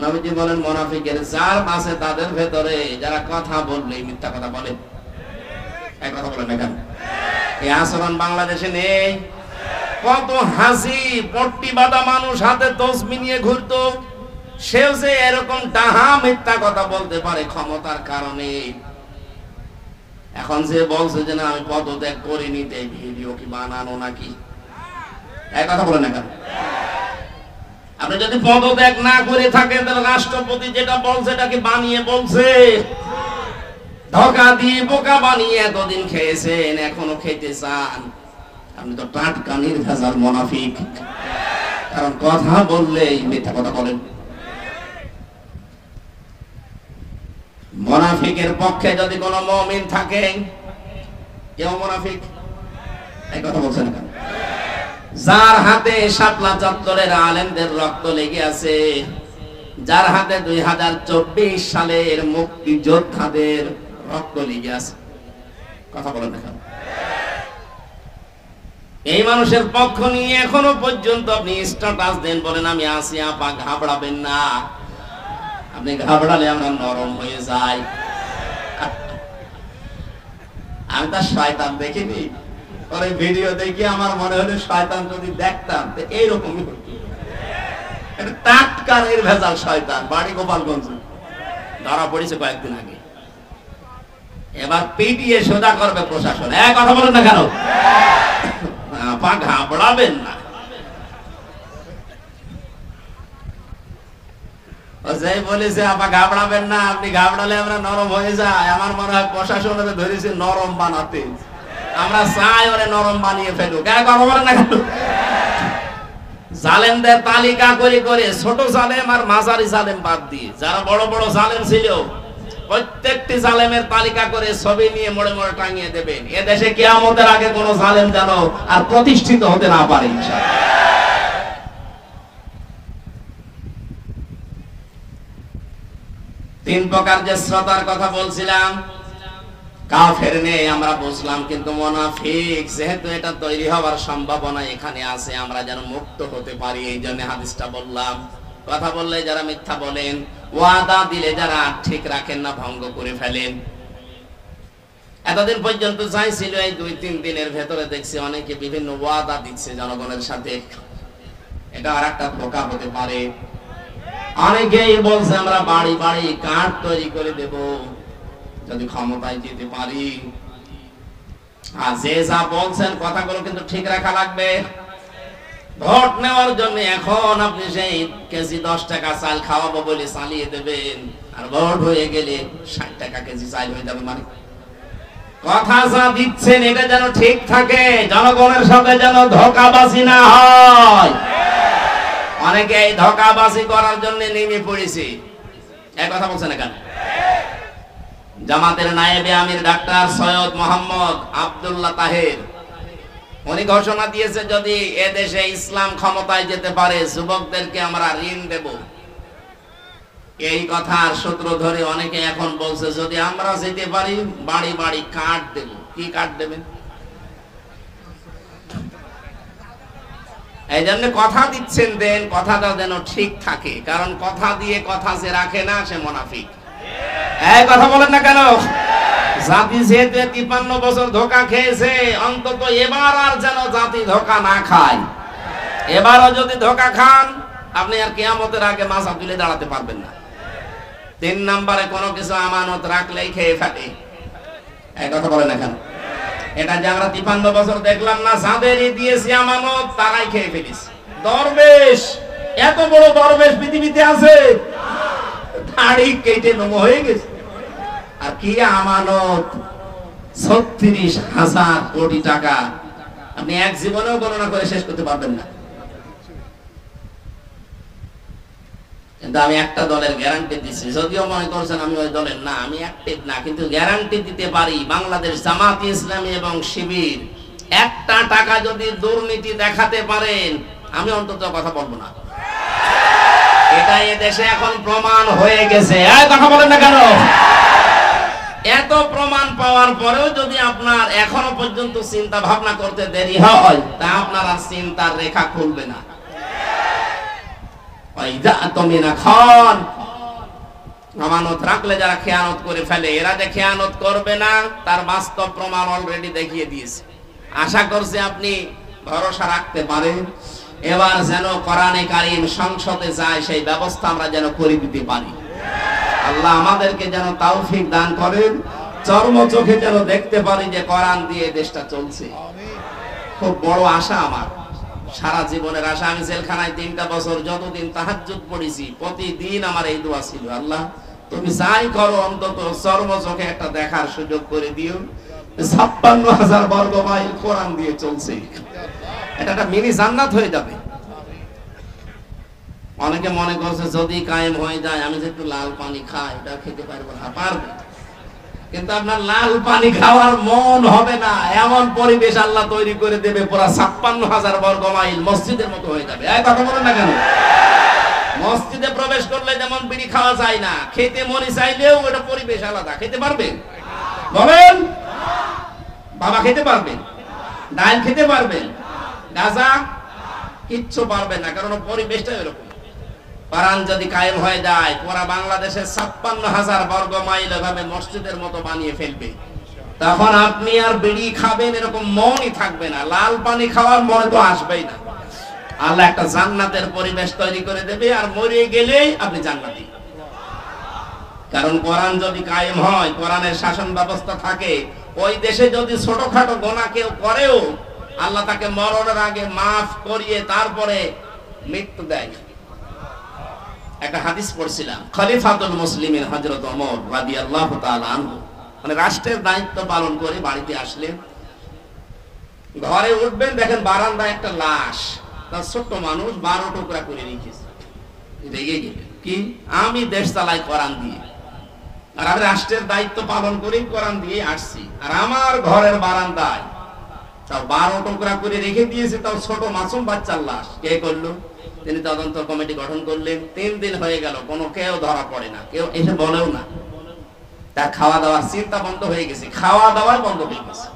নবীজি বলেন মুনাফিকের 4 আছে তাদের ভেতরে, যারা কথা বললেই মিথ্যা কথা বলে। এই কথা বলেন না কেন? এই আচরণ বাংলাদেশে নেই। কত হাসি পট্টি বাঁধা মানুষ হাতে তসবি নিয়ে ঘুরতো, সেও যে এরকম ডাহা মিথ্যা কথা বলতে পারে ক্ষমতার কারণে। এখন যে বলছে যে না আমি পদত্যাগ করিনি, এই ভিডিও কি বানানো নাকি? এই কথা বলেন না কেন? আপনি যদি পদত্যাগ না করে থাকেন তাহলে রাষ্ট্রপতি যেটা বলছে এটা কি বানিয়ে বলছে? ধোঁকা দিয়ে বোকা বানিয়ে এতদিন খেয়েছেন, এখনো খেতে চান। আপনি তো টাটকা নির্ভেজাল মুনাফিক, কারণ কথা বললেই মিথ্যা কথা বলেন। মুনাফিকের পক্ষে যদি কোনো মুমিন থাকে, কেউ মুনাফিক? এই কথা বলছেন কেন? যার হাতে শাপলা চত্বরের আলেমদের রক্ত লেগে আছে, যার হাতে 2024 সালের মুক্তিযোদ্ধাদের রক্ত লেগে আছে। কথা বলেন না, এই মানুষের পক্ষ নিয়ে এখনো পর্যন্ত আপনি স্ট্যাটাস দেন, বলেন আমি আছি আপা, ঘাবড়াবেন না। আপনি ঘাবড়ালে আমরা নরম হয়ে যাই। আমি তার শয়তান দেখিনি, ওর ভিডিও দেখি আমার মনে হলো শয়তান যদি দেখতাম তো এইরকমই হতো। টাটকা নির্ভেজাল শয়তান, বাড়ি গোপালগঞ্জ, ধরা পড়েছে কয়েকদিন আগে। এবার পিটিয়ে সোজা করবে প্রশাসন। কথা বলেন না কেন? আপা ঘাবড়াবেন না। যাই বলেছে আপা ঘাবড়াবেন না, আপনি ঘাবড়ালে আমরা নরম হয়ে যাই। আমার মনে হয় প্রশাসন ধরেছে নরম বানাতে, আমরা চাই ওরে নরম বানিয়ে ফেলুক। কথা বলেন না কেন? জালেমদের তালিকা করে করে ছোট জালেম আর মাঝারি জালেম বাদ দিয়ে যারা বড় বড় জালেম ছিল প্রত্যেকটি জালেমের তালিকা করে ছবি নিয়ে মোড়ে মোড়ে টাঙিয়ে দেবেন। এ দেশে কিয়ামতের আগে কোন জালেম যেন আর প্রতিষ্ঠিত হতে না পারে ইনশাআল্লাহ। তিন প্রকার যে শ্রোতার কথা বলছিলাম, কাফের নেই আমরা বুঝলাম, কিন্তু মুনাফিক যেহেতু এটা তৈরি হওয়ার সম্ভাবনা এখানে আছে, আমরা যেন মুক্ত হতে পারি এই জন্য হাদিসটা বললাম। কথা বললে যারা মিথ্যা বলেন, ওয়াদা দিলে যারা ঠিক রাখেন না, ভঙ্গ করে ফেলেন। এতদিন পর্যন্ত চাইছিল, এই 2-3 দিনের ভেতরে দেখছি অনেকে বিভিন্ন ওয়াদা দিচ্ছে জনগণের সাথে। এটা আর একটা ধোঁকা হতে পারে। অনেকেই বলছে আমরা বাড়ি বাড়ি কার্ড তৈরি করে দেব যদি ক্ষমতায় যেতে পারি। আর যে যা বলছেন কথাগুলো কিন্তু ঠিক রাখা লাগবে। ভোট নেওয়ার জন্য এখন আপনি সেই কেজি 10 টাকা চাল খাওয়াবো বলে চালিয়ে দেবেন, আর ভোট হয়ে গেলে 60 টাকা কেজি চাল হয়ে যাবে। মানে কথা যা দিচ্ছেন এটা যেন ঠিক থাকে, জনগণের সাথে যেন ধোঁকাবাজি না হয়। অনেকে এই ধোঁকাবাজি করার জন্য নেমে পড়েছে। এক কথা বলছেন না কেন? জামাতের নায়েবে আমির ডাক্তার সৈয়দ মোহাম্মদ আব্দুল্লাহ তাহের উনি ঘোষণা দিয়েছে যদি এদেশে ইসলাম ক্ষমতায় যেতে পারে যুবকদেরকে আমরা ঋণ দেব। এই কথার সূত্র ধরে অনেকে এখন বলছে যদি আমরা যেতে পারি বাড়ি বাড়ি কার্ড দেব। কি কার্ড দেবেন? এই জন্য কথা দিচ্ছেন, দেন কথাটা যেন ঠিক থাকে, কারণ কথা দিয়ে কথা যে রাখে না সে মুনাফিক। এই কথা বলেন না কেন? জাতি যেহেতু 53 বছর ধোঁকা খেয়েছে, অন্তত এবার আর যেন জাতি ধোঁকা না খায়। এবারও যদি ধোঁকা খান আপনি আর কিয়ামতের আগে মাথা তুলে দাঁড়াতে পারবেন না। 3 নম্বরে কোনো কিছু আমানত রাখলেই খেয়ে ফেলে। এই কথা বলেন না কেন? এটা যে আমরা 53 বছর দেখলাম না, যাদেরই দিয়েছি আমানত তারাই খেয়ে ফেলিস। দরবেশ, এত বড় দরবেশ পৃথিবীতে আছে? দাড়ি কেটে নম হয়ে গেছে। আর কি আমানত? 36,000 কোটি টাকা আপনি এক জীবনেও গণনা করে শেষ করতে পারবেন না। কিন্তু আমি একটা দলের গ্যারান্টি দিচ্ছি, যদিও মনে করছেন আমি ওই দলের না, আমি অ্যাক্টিভ না, কিন্তু গ্যারান্টি দিতে পারি বাংলাদেশ জামাত ইসলামী এবং শিবির একটা টাকা যদি দুর্নীতি দেখাতে পারেন আমি অন্তত কথা বলবো না। এটা এদেশে এখন প্রমাণ হয়ে গেছে। এই কথা বলেন না কেন? এত প্রমাণ পাওয়ার পরেও যদি আপনার এখনো পর্যন্ত চিন্তা ভাবনা করতে দেরি হয় তা আপনার আর চিন্তার রেখা খুলবে না। আমানত রাখলে যারা খেয়ানত করে ফেলে, এরা যে খেয়ানত করবে না তার বাস্তব প্রমাণ অলরেডি দেখিয়ে দিয়েছে। আশা করছি আপনি ভরসা রাখতে পারেন। এবার যেন কোরআনে কারীম সংসদে যায় সেই ব্যবস্থা আমরা যেন করে দিতে পারি। আল্লাহ আমাদেরকে যেন তৌফিক দান করেন, চর্ম চোখে যেন দেখতে পারি যে কোরআন দিয়ে দেশটা চলছে। খুব বড় আশা আমার, সারা জীবনের আশা। আমি জেলখানায় 3টা বছর যতদিন তাহাজ্জুদ পড়েছি প্রতিদিন আমার এই দোয়া ছিল, আল্লাহ তুমি যাই করো অন্তত চর্ম চোখে একটা দেখার সুযোগ করে দিও 56,000 বর্গ মাইল কোরআন দিয়ে চলছে। এটা একটা মিনি জান্নাত হয়ে যাবে। অনেকে মনে করছে যদি কায়েম হয়ে যায় আমি যে একটু লাল পানি খাই এটা খেতে পারবো না, পারবে, কিন্তু আপনার লাল পানি খাওয়ার মন হবে না। এমন পরিবেশ আল্লাহ তৈরি করে দেবে, পুরা 56,000 বর্গ মাইল মসজিদের মতো হয়ে যাবে। এই কথা বলেন না কেন? মসজিদে প্রবেশ করলে যেমন বিড়ি খাওয়া যায় না, খেতে মনে চাইলেও ওটা পরিবেশ আলাদা। খেতে পারবেন? বলেন। বাবা খেতে পারবেন? ডাল খেতে পারবেন? গাঁজা কিচ্ছু পারবেন না, কারণ পরিবেশটা এরকম। কোরআন যদি কায়েম হয়ে যায়, পুরা বাংলাদেশের 56,000 বর্গ মাইল এভাবে মসজিদের মতো বানিয়ে ফেলবে। তখন আপনি আর বিড়ি খাবেন এরকম মনই থাকবে না, লাল পানি খাওয়ার মনে তো আসবেই না। আল্লাহ একটা জান্নাতের পরিবেশ তৈরি করে দেবে, আর মরে গেলেই আপনি জান্নাতি। কারণ কোরআন যদি কায়েম হয়, কোরআনের শাসন ব্যবস্থা থাকে, ওই দেশে যদি ছোটখাটো গোনা কেউ করেও আল্লাহ তাকে মরণের আগে মাফ করিয়ে তারপরে মৃত্যু দেয়। একটা হাদিস পড়ছিলাম, খলিফাতুল মুসলিমিন হযরত ওমর রাদিয়াল্লাহু তাআলা আনহু, মানে রাষ্ট্রের দায়িত্ব পালন করে বাড়িতে আসলেন, ঘরে উঠবেন, দেখেন বারান্দায় একটা লাশ, তার ছোট্ট মানুষ 12 টুকরা করে রেখেছে। রেগে গেলেন, কি আমি দেশ চালাই কোরআন দিয়ে, আর আমি রাষ্ট্রের দায়িত্ব পালন করে কোরআন দিয়ে আসছি, আর আমার ঘরের বারান্দায় তাও 12 টুকরা করে রেখে দিয়েছে, তাও ছোট মাসুম বাচ্চার লাশ। কে করলো? তিনি তদন্ত কমিটি গঠন করলেন। 3 দিন হয়ে গেল, কোনো কেউ ধরা পড়ে না, কেউ এসে বলেও না। তার খাওয়া দাওয়ার চিন্তা বন্ধ হয়ে গেছে, খাওয়া দাওয়া বন্ধ হয়ে গেছে।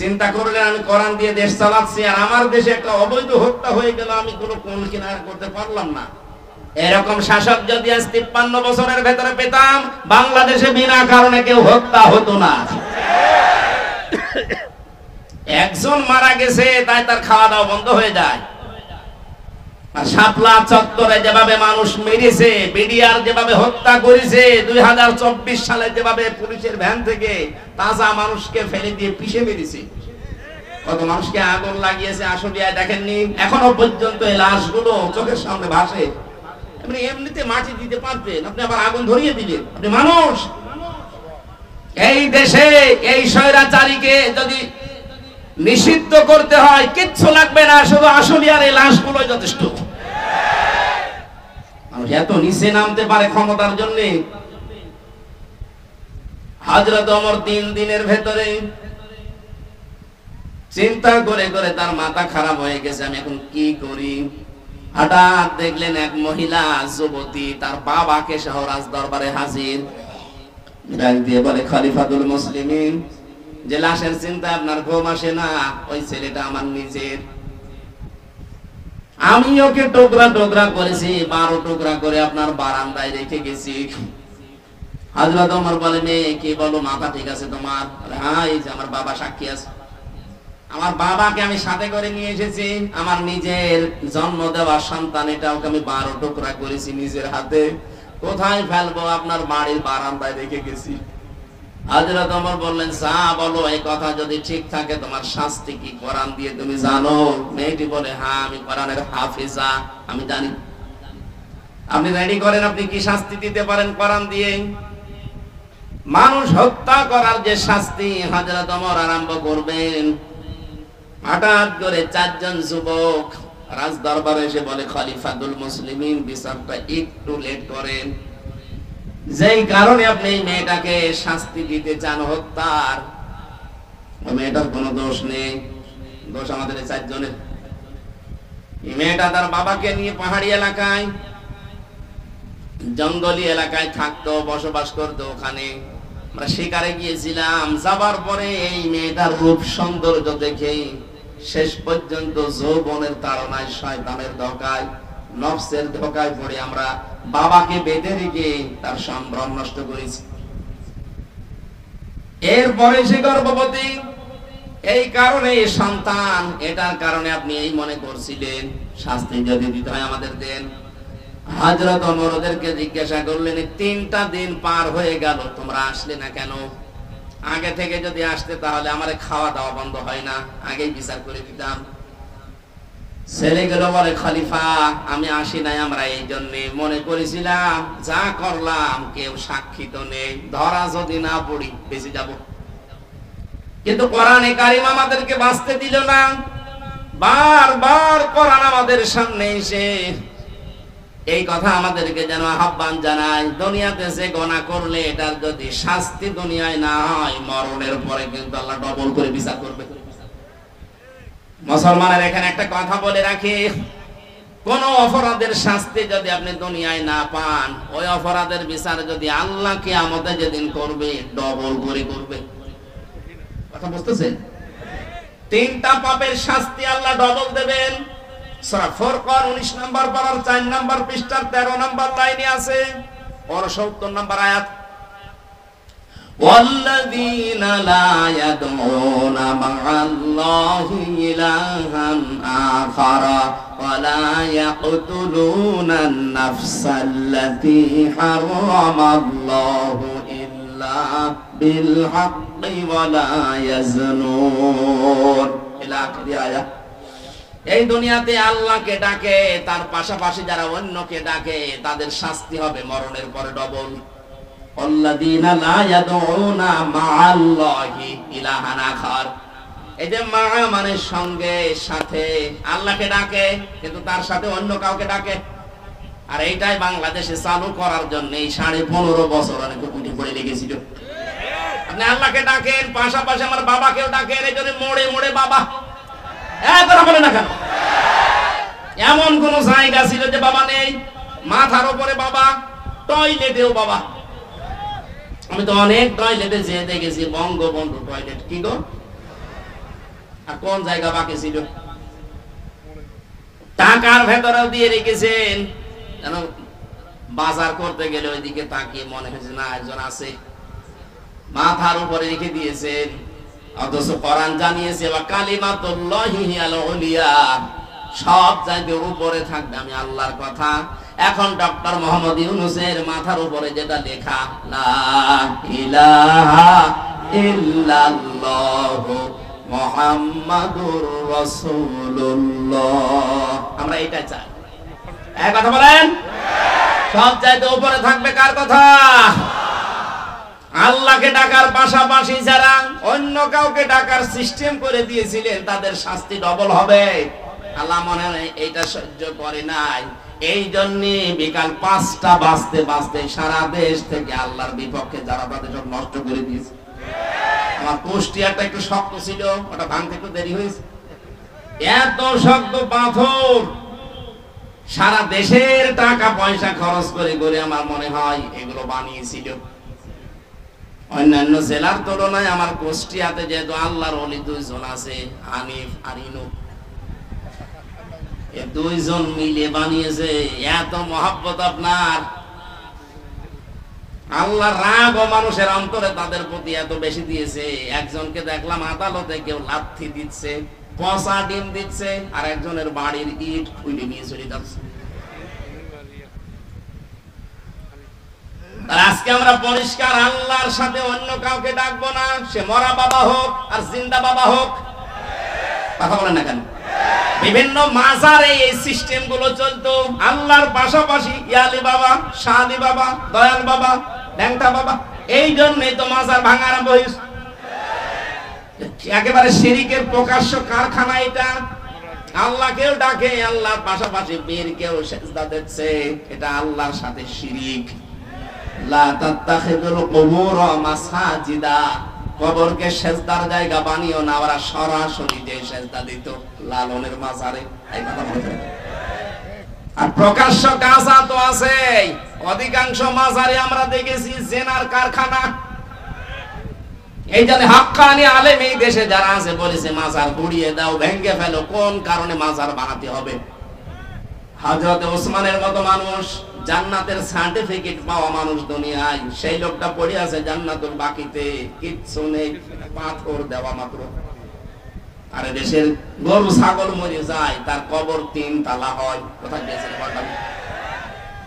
চিন্তা করলেন, আমি কোরআন দিয়ে দেশ চালাচ্ছি, আর আমার দেশে একটা অবৈধ হত্যা হয়ে গেল, আমি কোনো কোন কিনারা করতে পারলাম না। এরকম শাসক যদি আজ 53 বছরের ভেতরে পেতাম, বাংলাদেশে বিনা কারণে কেউ হত্যা হতো না। একজন মারা গেছে তাই তার খাওয়া দাওয়া বন্ধ হয়ে যায়। আর শাপলা চত্বরে যেভাবে মানুষ মেরেছে, বিডিআর যেভাবে হত্যা করেছে, 2024 সালে যেভাবে পুলিশের ভ্যান থেকে তাজা মানুষকে ফেলে দিয়ে পিষে মেরেছে, কত মানুষকে আগুন লাগিয়েছে আশুলিয়ায় দেখেননি? এখনো পর্যন্ত এই লাশগুলো চোখের সামনে ভাসে। আপনি এমনিতে মাটি দিতে পারবেন, আপনি আবার আগুন ধরিয়ে দিলেন, আপনি মানুষ? এই দেশে এই স্বৈরাচারীকে যদি নিষিদ্ধ করতে হয়, কিচ্ছু লাগবে না, শুধু আশুলিয়ার এই লাশগুলোই যথেষ্ট। এত নিচে নামতে পারে ক্ষমতার জন্য। হযরত ওমর 3 দিনের ভেতরে চিন্তা করে করে তার মাথা খারাপ হয়ে গেছে, আমি এখন কি করি। হঠাৎ দেখলেন এক মহিলা যুবতী তার বাবাকে সহ রাজ দরবারে হাজির। ডাক দিয়ে বলে, খলিফাতুল মুসলিমিন, যে লাশের চিন্তা আপনার ঘুম আসে না, ওই ছেলেটা আমার নিজের। আমি ওকে টুকরা টুকরা করেছি, 12 টুকরা করে আপনার বারান্দায় রেখে গেছি। হযরত ওমর বলে, মেয়ে কি বলো, মাথা ঠিক আছে তোমার? হ্যাঁ, এই যে আমার বাবা সাক্ষী আছে। আমার বাবাকে আমি সাথে করে নিয়ে এসেছি, আমার নিজের জন্ম দেওয়া সন্তান, এটা ওকে আমি 12 টুকরা করেছি নিজের হাতে। কোথায় ফেলবো? আপনার বাড়ির বারান্দায় রেখে গেছি। হযরত ওমর বললেন, যা বলো, এই কথা যদি ঠিক থাকে তোমার শাস্তি কি কোরআন দিয়ে তুমি জানো? মেয়েটি বলে, হ্যাঁ, আমি কোরআনের হাফেজা, আমি জানি। আপনি রেডি করেন, আপনি কি শাস্তি দিতে পারেন কোরআন দিয়ে? মানুষ হত্যা করার যে শাস্তি হযরত ওমর আরম্ভ করবেন। হঠাৎ করে 4 জন যুবক রাজ দরবারে এসে বলে, খলিফাতুল মুসলিমিন, বিচারটা একটু লেট করেন। যেই কারণে আপনি এই মেয়েটাকে শাস্তি দিতে চান হত্যার, ওই মেয়েটার কোনো দোষ নেই, দোষ আমাদের 4 জনের। এই মেয়েটা তার বাবাকে নিয়ে পাহাড়ি এলাকায়, জঙ্গলি এলাকায় থাকতো, বসবাস করতো। ওখানে আমরা শিকারে গিয়েছিলাম, যাবার পরে এই মেয়েটার রূপ সৌন্দর্য দেখে শেষ পর্যন্ত যৌবনের তাড়নায়, শয়তানের ধোঁকায়, নফসের ধোঁকায় পড়ে আমরা বাবাকে বেঁধে রেখে তার সম্ভ্রম নষ্ট করেছি। এরপরে সে গর্ভবতী, এই কারণে সন্তান, এটার কারণে আপনি এই মনে করছিলেন, শাস্তি যদি দিতে হয় আমাদের দেন। হযরত ওমর ওদেরকে জিজ্ঞাসা করলেন, 3টা দিন পার হয়ে গেল, তোমরা আসলে না কেন? আগে থেকে যদি আসতে তাহলে আমার খাওয়া দাওয়া বন্ধ হয় না, আগেই বিচার করে দিতাম। ছেলেগুলো বলে, খলিফা, আমি আসি নাই, আমরা এই জন্য মনে করেছিলাম যা করলাম কেউ সাক্ষী তো নেই, ধরা যদি না পড়ি বেঁচে যাব। কিন্তু কোরআনে কারিম আমাদেরকে বাঁচতে দিল না। বারবার কোরআন আমাদের সামনে এসে এই কথা আমাদেরকে যেন আহ্বান জানায়, দুনিয়াতে যে গুনাহ করলে এটার যদি শাস্তি দুনিয়ায় না হয়, মরণের পরে কিন্তু আল্লাহ ডবল করে বিচার করবে। মুসলমানের এখানে একটা কথা বলে রাখি, কোন অপরাধের শাস্তি যদি আপনি দুনিয়ায় না পান, ওই অপরাধের বিচার যদি আল্লাহ কিয়ামতে যেদিন করবে ডবল করে করবে। কথা বুঝতেছেন? তিনটা পাপের শাস্তি আল্লাহ ডবল দেবেন। সূরা ফুরকান 19 নম্বর পারার 4 নম্বর পৃষ্ঠার 13 নম্বর লাইনে আছে, 69 নম্বর আয়াত। والذين لا يدعون مع الله إلها آخر ولا يقتلون النفس التي حرم الله إلا بالحق ولا يزنون إلى آخر الآية। এই দুনিয়াতে আল্লাহকে ডাকে, তার পাশাপাশি যারা অন্যকে ডাকে তাদের শাস্তি হবে মরণের পরে ডবল। আল্লাযীনা লা ইয়াদউনা মা'আল্লাহি ইলাহান আখার, এই যে মা মানে সঙ্গে সাথে, আল্লাহকে ডাকে কিন্তু তার সাথে অন্য কাউকে ডাকে। আর এইটাই বাংলাদেশে চালু করার জন্য 15.5 বছর অনেক কুটি পড়ে লেগেছিল। আপনি আল্লাহকে ডাকেন, পাশাপাশি আমার বাবাকেও ডাকেন, এই জন্য মোড়ে মোড়ে বাবা। কথা বলে না কেন? এমন কোন জায়গা ছিল যে বাবা নেই? মাথার উপরে বাবা, টয়লেটেও বাবা। আমি তো অনেক টয়লেটে যেয়ে দেখেছি বঙ্গবন্ধু টয়লেট। কি গো? আর কোন জায়গা বাকি ছিল? টাকার ভেতরেও দিয়ে রেখেছেন, যেন বাজার করতে গেলে ওইদিকে তাকিয়ে মনে হয়েছে না একজন আছে। মাথার উপরে রেখে দিয়েছেন, অথচ কোরআন জানিয়েছে ওয়া কালিমাতুল্লাহি হিয়াল উলিয়া, সব জায়গার উপরে থাকবে আমি আল্লাহর কথা। এখন ডক্টর মোহাম্মদ ইউনূসের মাথার উপরে যেটা লেখা লা ইলাহা ইল্লাল্লাহু মুহাম্মাদুর রাসূলুল্লাহ, আমরা এটা চাই। এক কথা বলেন, সব জায়গাতে উপরে থাকবে কার কথা? আল্লাহকে ডাকার পাশাপাশি যারা অন্য কাউকে ডাকার সিস্টেম করে দিয়েছিলেন তাদের শাস্তি ডবল হবে। আল্লাহ মনে হয় এইটা সহ্য করে নাই, এই জন্য বিকাল 5টা বাজতে বাজতে সারা দেশ থেকে আল্লাহর বিপক্ষে যারা তাদের সব নষ্ট করে দিয়েছে। আমার কুষ্টিয়াটা একটু শক্ত ছিল, ওটা ভাঙতে একটু দেরি হয়েছে। এত শক্ত পাথর সারা দেশের টাকা পয়সা খরচ করে করে আমার মনে হয় এগুলো বানিয়েছিল। অন্যান্য জেলার তুলনায় আমার কুষ্টিয়াতে যেহেতু আল্লাহর ওলি 2 জন আছে, হানিফ আর ইনু, এই 2 জন মিলে বানিয়েছে। এত মহব্বত আপনার, আল্লাহর রাগ ও মানুষের অন্তরে তাদের প্রতি এত বেশি দিয়েছে। একজনকে দেখলাম আদালতে কেউ লাথি দিচ্ছে, পচা ডিম দিচ্ছে, আর একজনের বাড়ির ইট খুলে নিয়ে চলে যাচ্ছে। আজকে আমরা পরিষ্কার আল্লাহর সাথে অন্য কাউকে ডাকবো না, সে মরা বাবা হোক আর জিন্দা বাবা হোক। কথা বলেন না কেন? বিভিন্ন মাজারে এই সিস্টেম গুলো চলতো, আল্লাহর পাশাপাশি ইয়ালি বাবা, শাহালি বাবা, দয়াল বাবা, ল্যাংটা বাবা। এই জন্যই তো মাজার ভাঙা আরম্ভ হয়েছে। একেবারে শিরকের প্রকাশ্য কারখানা এটা। আল্লাহকেও ডাকে, আল্লাহর পাশাপাশি বীরকেও সেজদা দিচ্ছে, এটা আল্লাহর সাথে শিরক। লা তাত্তাখিযুল কুবুর মাসাজিদা, কবরকে সেজদার জায়গা বানিও না। ওরা সরাসরি যে সেজদা দিত লালনের মাজারে, এই কথা বলতে। আর প্রকাশ্য কাজা তো আছে, অধিকাংশ মাজারে আমরা দেখেছি জেনার কারখানা। এই জন্য হাক্কানি আলেম এই দেশে যারা আছে বলেছে মাজার গুড়িয়ে দাও, ভেঙে ফেলো। কোন কারণে মাজার বানাতে হবে? হযরত ওসমানের মতো মানুষ, জান্নাতের সার্টিফিকেট পাওয়া মানুষ দুনিয়ায়, সেই লোকটা পড়ে আছে জান্নাতুল বাকিতে, কিচ্ছু নেই, পাথর দেওয়া মাত্র। আর দেশের গরু ছাগল মরে যায়, তার কবর 3 তালা হয়। কোথায় গেছেন?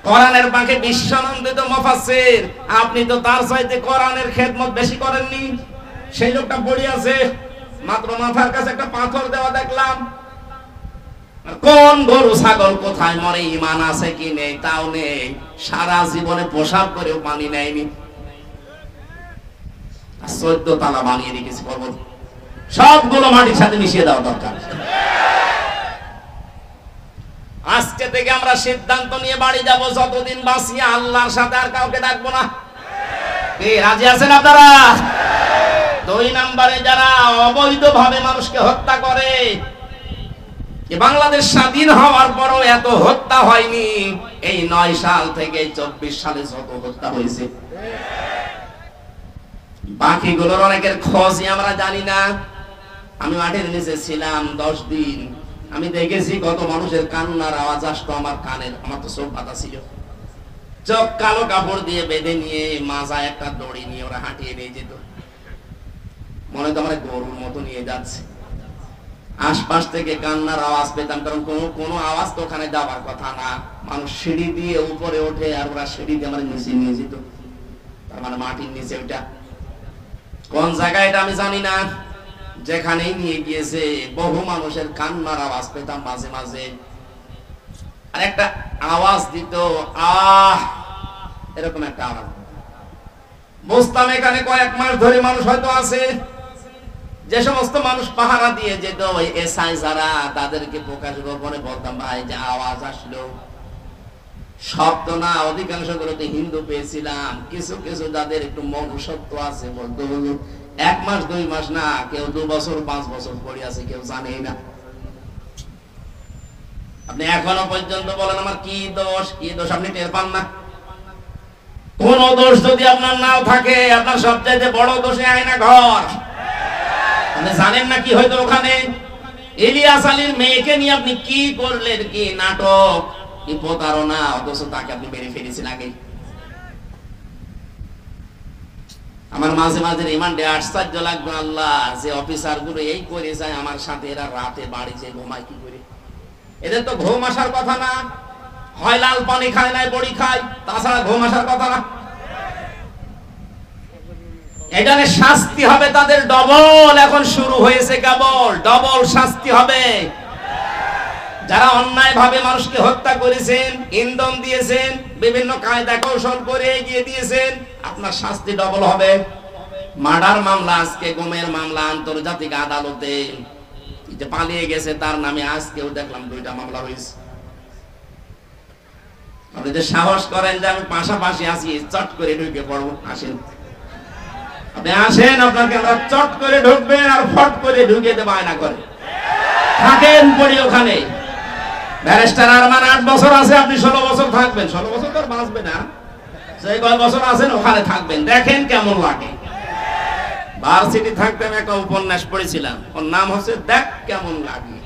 কোরআনের পাখি বিশ্বনন্দিত মুফাসসির, আপনি তো তার চাইতে কোরআনের খেদমত বেশি করেননি। সেই লোকটা পড়ে আছে, মাত্র মাথার কাছে একটা পাথর দেওয়া দেখলাম। কোন গরু ছাগল কোথায় মরে, ঈমান আছে কি নেই তাও নেই, সারা জীবনে প্রসাব করেও পানি নেয়নি। 14 তালা বানিয়ে রেখেছি পর্বত, সবগুলো মাটির সাথে মিশিয়ে দেওয়া দরকার। আজকে থেকে আমরা সিদ্ধান্ত নিয়ে বাড়ি যাব, যতদিন বাঁচি আল্লাহর সাথে আর কাউকে ডাকবো না। কি রাজি আছেন আপনারা? 2 নম্বরে যারা অবৈধভাবে মানুষকে হত্যা করে, বাংলাদেশ স্বাধীন হওয়ার পরও এত হত্যা হয়নি, এই 9 সাল থেকে 24 সালে যত হত্যা হয়েছে। বাকিগুলোর অনেকের খোঁজই আমরা জানি না। আমি মাঠের নিচে ছিলাম 10 দিন, আমি দেখেছি কত মানুষের কান্নার আওয়াজ আসতো আমার কানের। আমার তো চোখ বাঁধা ছিল, চোখ কালো কাপড় দিয়ে বেঁধে নিয়ে মাজায় একটা দড়ি নিয়ে ওরা হাঁটিয়ে নিয়ে যেত, মনে তো আমার গরুর মতো নিয়ে যাচ্ছে। আশপাশ থেকে কান্নার আওয়াজ পেতাম, কারণ কোনো আওয়াজ তো ওখানে যাওয়ার কথা না। মানুষ সিঁড়ি দিয়ে উপরে ওঠে আর ওরা সিঁড়ি দিয়ে আমার নিচে নিয়ে যেত, তার মানে মাটির নিচে। ওইটা কোন জায়গায় এটা আমি জানি না, যেখানেই নিয়ে গিয়েছে বহু মানুষের কান্নার আওয়াজ পেতাম মাঝে মাঝে। আর একটা আওয়াজ দিত, আহ, এরকম একটা আওয়াজ। বুঝতাম এখানে কয়েক মাস ধরে মানুষ হয়তো আছে। যে সমস্ত মানুষ পাহারা দিয়ে যেত ওই এসআই যারা, তাদেরকে প্রকাশ গোপনে বলতাম, ভাই যে আওয়াজ আসলো, শব্দ না, অধিকাংশ গুলোতে হিন্দু পেয়েছিলাম। কিছু কিছু যাদের একটু মনুষ্যত্ব আছে বলতো 1 মাস 2 মাস না, কেউ 2 বছর 5 বছর পড়ে আছে, কেউ জানেই না। আপনি এখনো পর্যন্ত বলেন আমার কি দোষ, কি দোষ, আপনি টের পান না। কোন দোষ যদি আপনার নাও থাকে, আপনার সবচাইতে বড় দোষে আয়না ঘর। আপনি জানেন না কি হয়তো ওখানে ইলিয়াস আলীর মেয়েকে নিয়ে আপনি কি করলেন, কি নাটক, কি প্রতারণা, অথচ তাকে আপনি মেরে ফেলেছেন আগে। আমার মাঝে মাঝে রিমান্ডে আশ্চর্য লাগবে, আল্লাহ, যে অফিসার গুলো এই করে যায় আমার সাথে, এরা রাতে বাড়ি যে ঘুমায় কি করে? এদের তো ঘুম আসার কথা না, হয় লাল পানি খায় নাই বড়ি খায়, তাছাড়া ঘুম আসার কথা না। এখানে শাস্তি হবে তাদের ডবল, এখন শুরু হয়েছে কেবল, ডবল শাস্তি হবে। যারা অন্যায় ভাবে মানুষকে হত্যা করেছেন, ইন্ধন দিয়েছেন, বিভিন্ন কায়দা কৌশল করে এগিয়ে দিয়েছেন, আপনার শাস্তি ডবল হবে। মার্ডার মামলা, আজকে গুমের মামলা আন্তর্জাতিক আদালতে, যে পালিয়ে গেছে তার নামে আজকেও দেখলাম 2টা মামলা হয়েছে। আপনি যে সাহস করেন যে আমি পাশাপাশি আছি, চট করে ঢুকে পড়বো, আসেন, আপনি আসেন, আপনাকে আমরা চট করে ঢুকবেন আর ফট করে ঢুকে দেব আয়না করে। থাকেন পড়ি ওখানে। ব্যারিস্টার আরমান 8 বছর আছে, আপনি 16 বছর থাকবেন। 16 বছর তো আর বাঁচবে না, সেই কয় বছর আছেন ওখানে থাকবেন, দেখেন কেমন লাগে। ভার্সিটি থাকতে আমি একটা উপন্যাস পড়েছিলাম, ওর নাম হচ্ছে দেখ কেমন লাগে।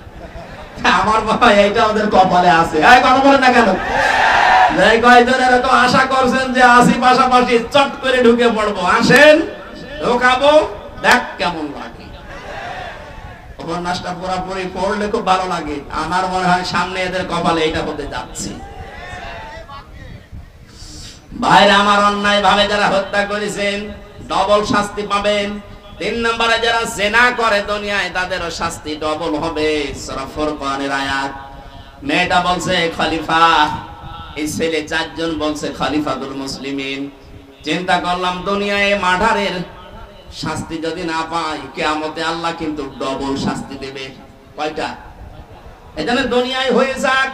আমার বাবা এইটা ওদের কপালে আছে। এই কথা বলেন না কেন? যাই কয়জন এরকম আশা করছেন যে আসি পাশাপাশি চট করে ঢুকে পড়বো, আসেন, ঢোকাবো, দেখ কেমন লাগে। উপন্যাসটা পুরোপুরি পড়লে খুব ভালো লাগে। আমার মনে হয় সামনে এদের কপালে এটা হতে যাচ্ছে। ভাইরা আমার, অন্যায় ভাবে যারা হত্যা করেছেন ডবল শাস্তি পাবেন। 3 নম্বরে যারা জেনা করে দুনিয়ায়, তাদেরও শাস্তি ডবল হবে। সূরা ফুরকানের আয়াত। মেয়েটা বলছে খলিফা, এই ছেলে 4 জন বলছে খলিফাতুল মুসলিমিন। চিন্তা করলাম দুনিয়ায় মার্ডারের শাস্তি যদি না পাই, কিয়ামতে আল্লাহ কিন্তু ডবল শাস্তি দেবে। কয়টা? এজন্য দুনিয়ায় হয়ে যাক,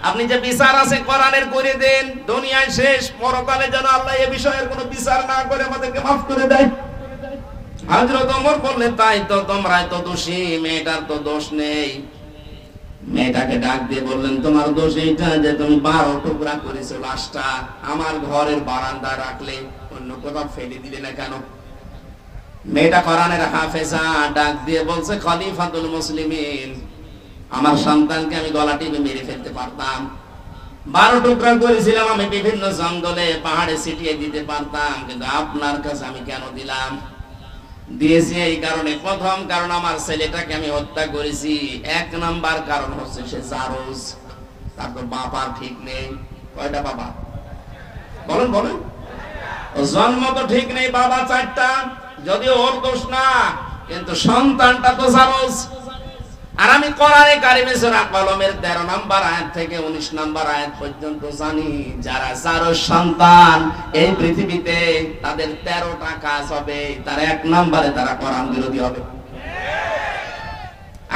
আপনি যে বিচার আছে কোরআনের করে দেন, দুনিয়ায় শেষ, পরকালে যেন আল্লাহ এই বিষয়ের কোনো বিচার না করে আমাদেরকে মাফ করে দেয়। হযরত ওমর বললেন, তাই তো তোমরাই তো দোষী, মেয়েটার তো দোষ নেই। মেয়েটাকে ডাক দিয়ে বললেন, তোমার দোষ এইটা যে তুমি 12 টুকরা করেছো লাশটা, আমার ঘরের বারান্দা রাখলে, অন্য কোথাও ফেলে দিলে না কেন? মেয়েটা কোরআনের হাফেজা, ডাক দিয়ে বলছে, খলিফাতুল মুসলিমিন, আমার সন্তানকে আমি গলা টিপে মেরে ফেলতে পারতাম। 12 টুকরা করেছিলাম আমি, বিভিন্ন জঙ্গলে পাহাড়ে ছিটিয়ে দিতে পারতাম, কিন্তু আপনার কাছে আমি কেন দিলাম? দিয়েছি এই কারণে, প্রথম কারণ আমার ছেলেটাকে আমি হত্যা করেছি, 1 নাম্বার কারণ হচ্ছে সে জারজ, তার তো বাবার ঠিক নেই। কয়টা বাবা? বলেন বলেন। জন্ম তো ঠিক নেই, বাবা 4টা, যদিও ওর দোষ না, কিন্তু সন্তানটা তো জারজ। আর আমি কোরআনে কারিমে সূরা কলমের 13 নম্বর আয়াত থেকে 19 নম্বর আয়াত পর্যন্ত জানি, যারা জারজ সন্তান এই পৃথিবীতে তাদের 13টা কাজ হবে, তার 1 নম্বরে তারা কোরআন বিরোধী হবে।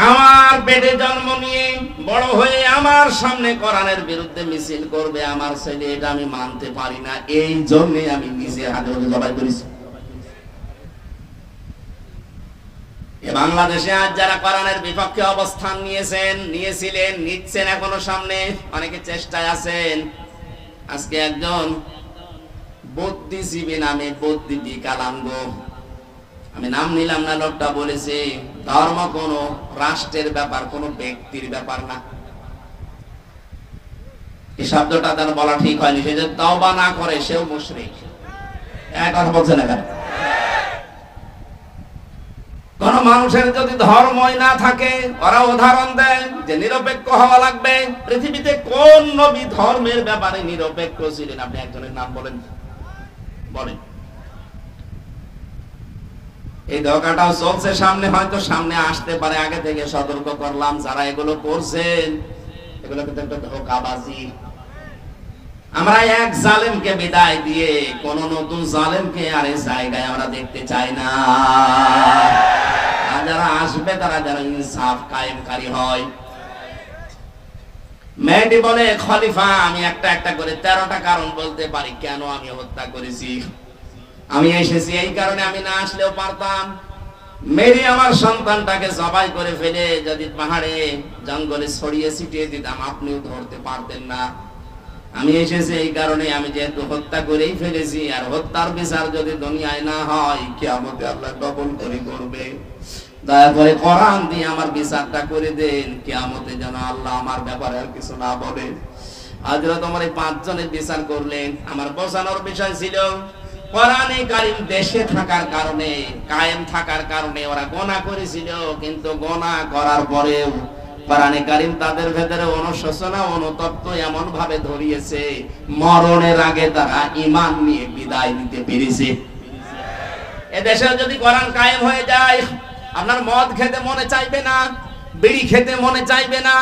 আমার পেটে জন্ম নিয়ে বড় হয়ে আমার সামনে কোরআনের বিরুদ্ধে মিছিল করবে আমার ছেলে, এটা আমি মানতে পারি না। এই জন্য আমি নিজে হাতে জবাই করেছি। বাংলাদেশে আজ যারা কোরআনের বিপক্ষে অবস্থান নিয়েছিলেন, নিচ্ছেন, এখনো সামনে অনেকে চেষ্টায় আছেন। আজকে একজন বুদ্ধিজীবী নামে বুদ্ধি বিকলাঙ্গ, আমি নাম নিলাম না, লোকটা বলেছে ধর্ম কোনো রাষ্ট্রের ব্যাপার, কোনো ব্যক্তির ব্যাপার না। এই শব্দটা তার বলা ঠিক হয়নি। সে যে তওবা না করে সেও মুশরিক। এক কথা বলছে না কেন? কোন মানুষের যদি ধর্মই না থাকে, ওরা উদাহরণ দেয় যে নিরপেক্ষ হওয়া লাগবে। পৃথিবীতে কোন নবী ধর্মের ব্যাপারে নিরপেক্ষ ছিলেন? আপনি একজনের নাম বলেন। এই ধোঁকাটাও চলছে সামনে, হয়তো সামনে আসতে পারে। আগে থেকে সতর্ক করলাম, যারা এগুলো করছেন এগুলো কিন্তু একটা ধোঁকাবাজি। আমরা এক জালেমকে বিদায় দিয়ে কোন নতুন জালেমকে আর এই জায়গায় আমরা দেখতে চাই না। যারা আসবে তারা যেন ইনসাফ কায়েমকারী হয়। মেহেদী বলে, খলিফা আমি একটা একটা করে 13টা কারণ বলতে পারি কেন আমি হত্যা করেছি। আমি এসেছি এই কারণে, আমি না আসলেও পারতাম। মেরে আমার সন্তানটাকে জবাই করে ফেলে যদি পাহাড়ে জঙ্গলে ছড়িয়ে ছিটিয়ে দিতাম, আপনিও ধরতে পারতেন না। আমি এসেছি এই কারণে, আমি যেহেতু হত্যা করেই ফেলেছি, আর হত্যার বিচার যদি দুনিয়ায় না হয়, কিয়ামতে আল্লাহ ডবল করে করবে। দয়া করে কোরআন দিয়ে আমার বিচারটা করে দেন, কিয়ামতে যেন আল্লাহ আমার ব্যাপারে আর কিছু না বলে। হযরত ওমর এই 5 জনের বিচার করলেন। আমার বোঝানোর বিষয় ছিল, কোরআনে কারীম দেশে থাকার কারণে, কায়েম থাকার কারণে ওরা গুনাহ করেছিল, কিন্তু গুনাহ করার পরেও কোরআনে কারীম তাদের ভেতরে অনুশোচনা, অনুতপ্ত এমন ভাবে ধরিয়েছে, মরণের আগে তারা ঈমান নিয়ে বিদায় নিতে পেরেছে। এদেশে যদি কোরআন কায়েম হয়ে যায়, আপনার মদ খেতে মনে চাইবে না, বিড়ি খেতে মনে চাইবে না,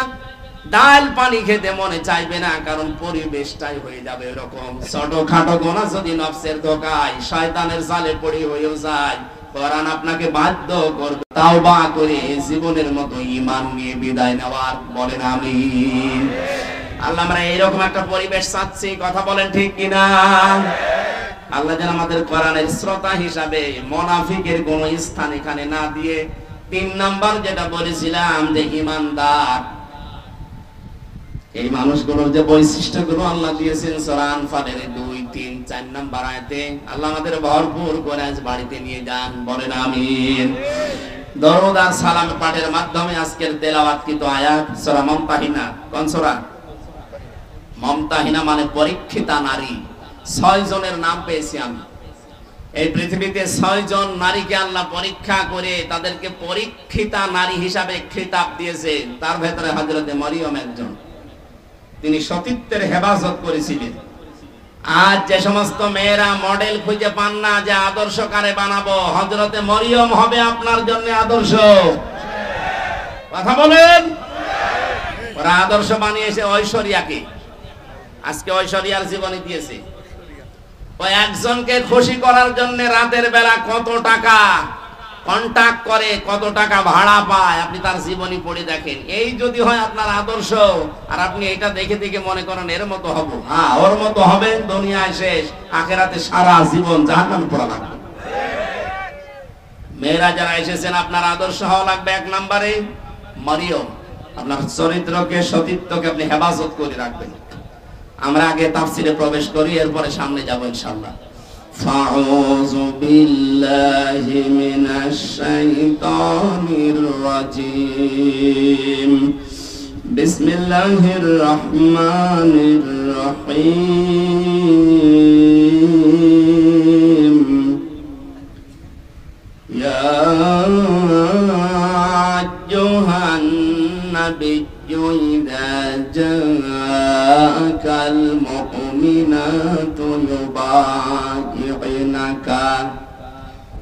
ডাল পানি খেতে মনে চাইবে না, কারণ পরিবেশটাই হয়ে যাবে এরকম। ছোটখাটো গুনাহ যদি নফসের ধোঁকায়, শয়তানের জালে পড়ে হয়েও যায়, কোরআন আপনাকে বাধ্য করবে তাওবা করে জীবনের মতো ঈমান নিয়ে বিদায় নেওয়ার। বলেন আমিন। আল্লাহ, আমরা এরকম একটা পরিবেশ চাচ্ছি, কথা বলেন ঠিক কিনা? আল্লাহ যেন আমাদের কোরআনের শ্রোতা হিসাবে মুনাফিকের কোনো স্থান এখানে না দিয়ে, 3 নাম্বার যেটা বলেছিলাম যে ঈমানদার, এই মানুষগুলোর যে বৈশিষ্ট্যগুলো আল্লাহ দিয়েছেন সূরা আনফালের 2, 3, 4 নাম্বার আয়াতে, আল্লাহ আমাদের ভরপুর করে আজ বাড়িতে নিয়ে যান। বলেন আমিন। দরুদ আর সালাম পাঠের মাধ্যমে আজকের তেলাওয়াতকৃত আয়াত সূরা মুমতাহিনা। কোন সূরা? মুমতাহিনা মানে পরীক্ষিতা নারী। 6 জনের নাম পেয়েছি আমি। এই পৃথিবীতে 6 জন নারীকে আল্লাহ পরীক্ষা করে তাদেরকে পরীক্ষিতা নারী হিসাবে খেতাব দিয়েছেন। তার ভেতরে হযরতে মরিয়ম একজন। তিনি সতীত্বের হেফাজত করেছিলেন। আজ যে সমস্ত মেয়েরা মডেল খুঁজে পান না যে আদর্শ কারে বানাবো, হযরতে মরিয়ম হবে আপনার জন্য আদর্শ। কথা বলেন। ওরা আদর্শ বানিয়েছে ঐশ্বরিয়াকে। আজকে ঐশ্বরিয়ার জীবনী দিয়েছে। ওই একজনকে খুশি করার জন্য রাতের বেলা কত টাকা কন্টাক্ট করে, কত টাকা ভাড়া পায়, আপনি তার জীবনী পড়ে দেখেন। এই যদি হয় আপনার আদর্শ, আর আপনি এটা দেখে দেখে মনে করেন এর মতো হব, হ্যাঁ ওর মতো হবেন, দুনিয়ায় শেষ, আখিরাতে সারা জীবন জাহান্নামে পড়া লাগবে। মেয়েরা যারা এসেছেন, আপনার আদর্শ হওয়া লাগবে 1 নম্বরে মরিয়ম। আপনার চরিত্রকে, সতীত্বকে আপনি হেফাজত করে রাখবেন। আমরা আগে তাফসিরে প্রবেশ করি, এরপরে সামনে যাব ইনশাআল্লাহ। ফাউযু বিল্লাহি মিনাশ শাইতানির রাজীম। বিসমিল্লাহির রাহমানির রহিম। ইয়া আইয়ুহান নাবিয়্যু ইযা জাআকাল মুমিনাতু ইউবাইয়িনাকা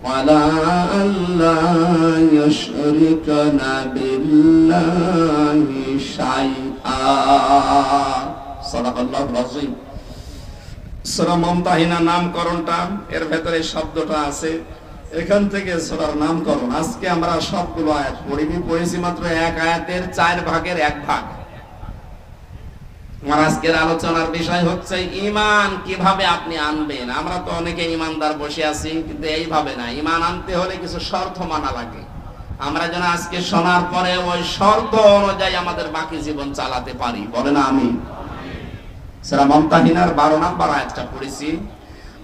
ওয়ালা আল্লা ইউশরিকনা বিল্লাহি শাইআ। সাদাকাল্লাহুল আযীম। সূরা মুমতাহিনা নামকরণটা, এর ভেতরে শব্দটা আছে, এখান থেকে সূরার নামকরণ। আজকে আমরা সবগুলো আয়াত পড়েছি মাত্র 1 আয়াতের 4 ভাগের 1 ভাগ। আমার আজকের আলোচনার বিষয় হচ্ছে ঈমান কিভাবে আপনি আনবেন। আমরা তো অনেকে ঈমানদার বসে আছি, কিন্তু এইভাবে না। ঈমান আনতে হলে কিছু শর্ত মানা লাগে। আমরা যেন আজকে শোনার পরে ওই শর্ত অনুযায়ী আমাদের বাকি জীবন চালাতে পারি। বলেন আমিন। সূরা মুমতাহিনার 12 নম্বর আয়াতটা পড়েছি।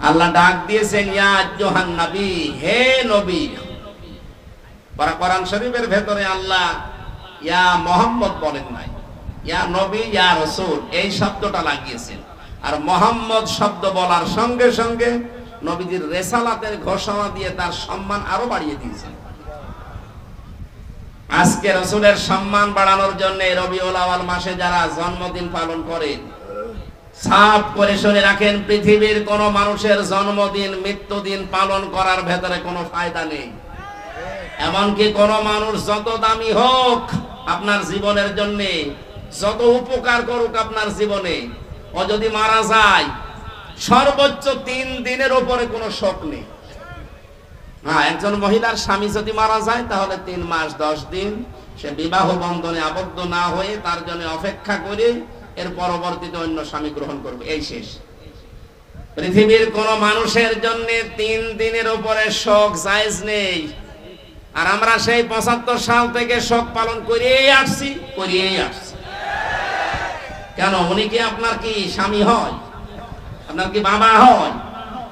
আল্লাহ ডাক দিয়েছেন ইয়া আইয়ুহান নবী, হে নবী। কোরআন শরীফের ভেতরে আল্লাহ ইয়া মুহাম্মদ বলেন নাই, ইয়া নবী ইয়া রাসূল এই শব্দটা লাগিয়েছেন। আর মুহাম্মদ শব্দ বলার সঙ্গে সঙ্গে নবীজির রিসালাতের ঘোষণা দিয়ে তার সম্মান আরো বাড়িয়ে দিয়েছেন। আজকে রাসূলের সম্মান বাড়ানোর জন্য রবিউল আউয়াল মাসে যারা জন্মদিন পালন করেন, সাফ করে শুনে রাখেন, পৃথিবীর কোন মানুষের জন্মদিন মৃত্যুদিন পালন করার ভেতরে কোনো ফায়দা নেই। এমনকি কোন মানুষ যত দামি হোক আপনার জীবনের জন্য, যত উপকার করুক আপনার জীবনে, ও যদি মারা যায় সর্বোচ্চ 3 দিনের উপরে কোনো শোক নেই। হ্যাঁ, একজন মহিলার স্বামী যদি মারা যায় তাহলে 3 মাস 10 দিন সে বিবাহ বন্ধনে আবদ্ধ না হয়ে তার জন্য অপেক্ষা করে এর পরবর্তীতে অন্য স্বামী গ্রহণ করবে, এই শেষ। পৃথিবীর কোন মানুষের জন্য 3 দিনের উপরে শোক জায়েজ নেই। আর আমরা সেই 75 সাল থেকে শোক পালন করিয়েই আসছি। কেন? উনি কি আপনার কি স্বামী হয়? আপনার কি বাবা হয়?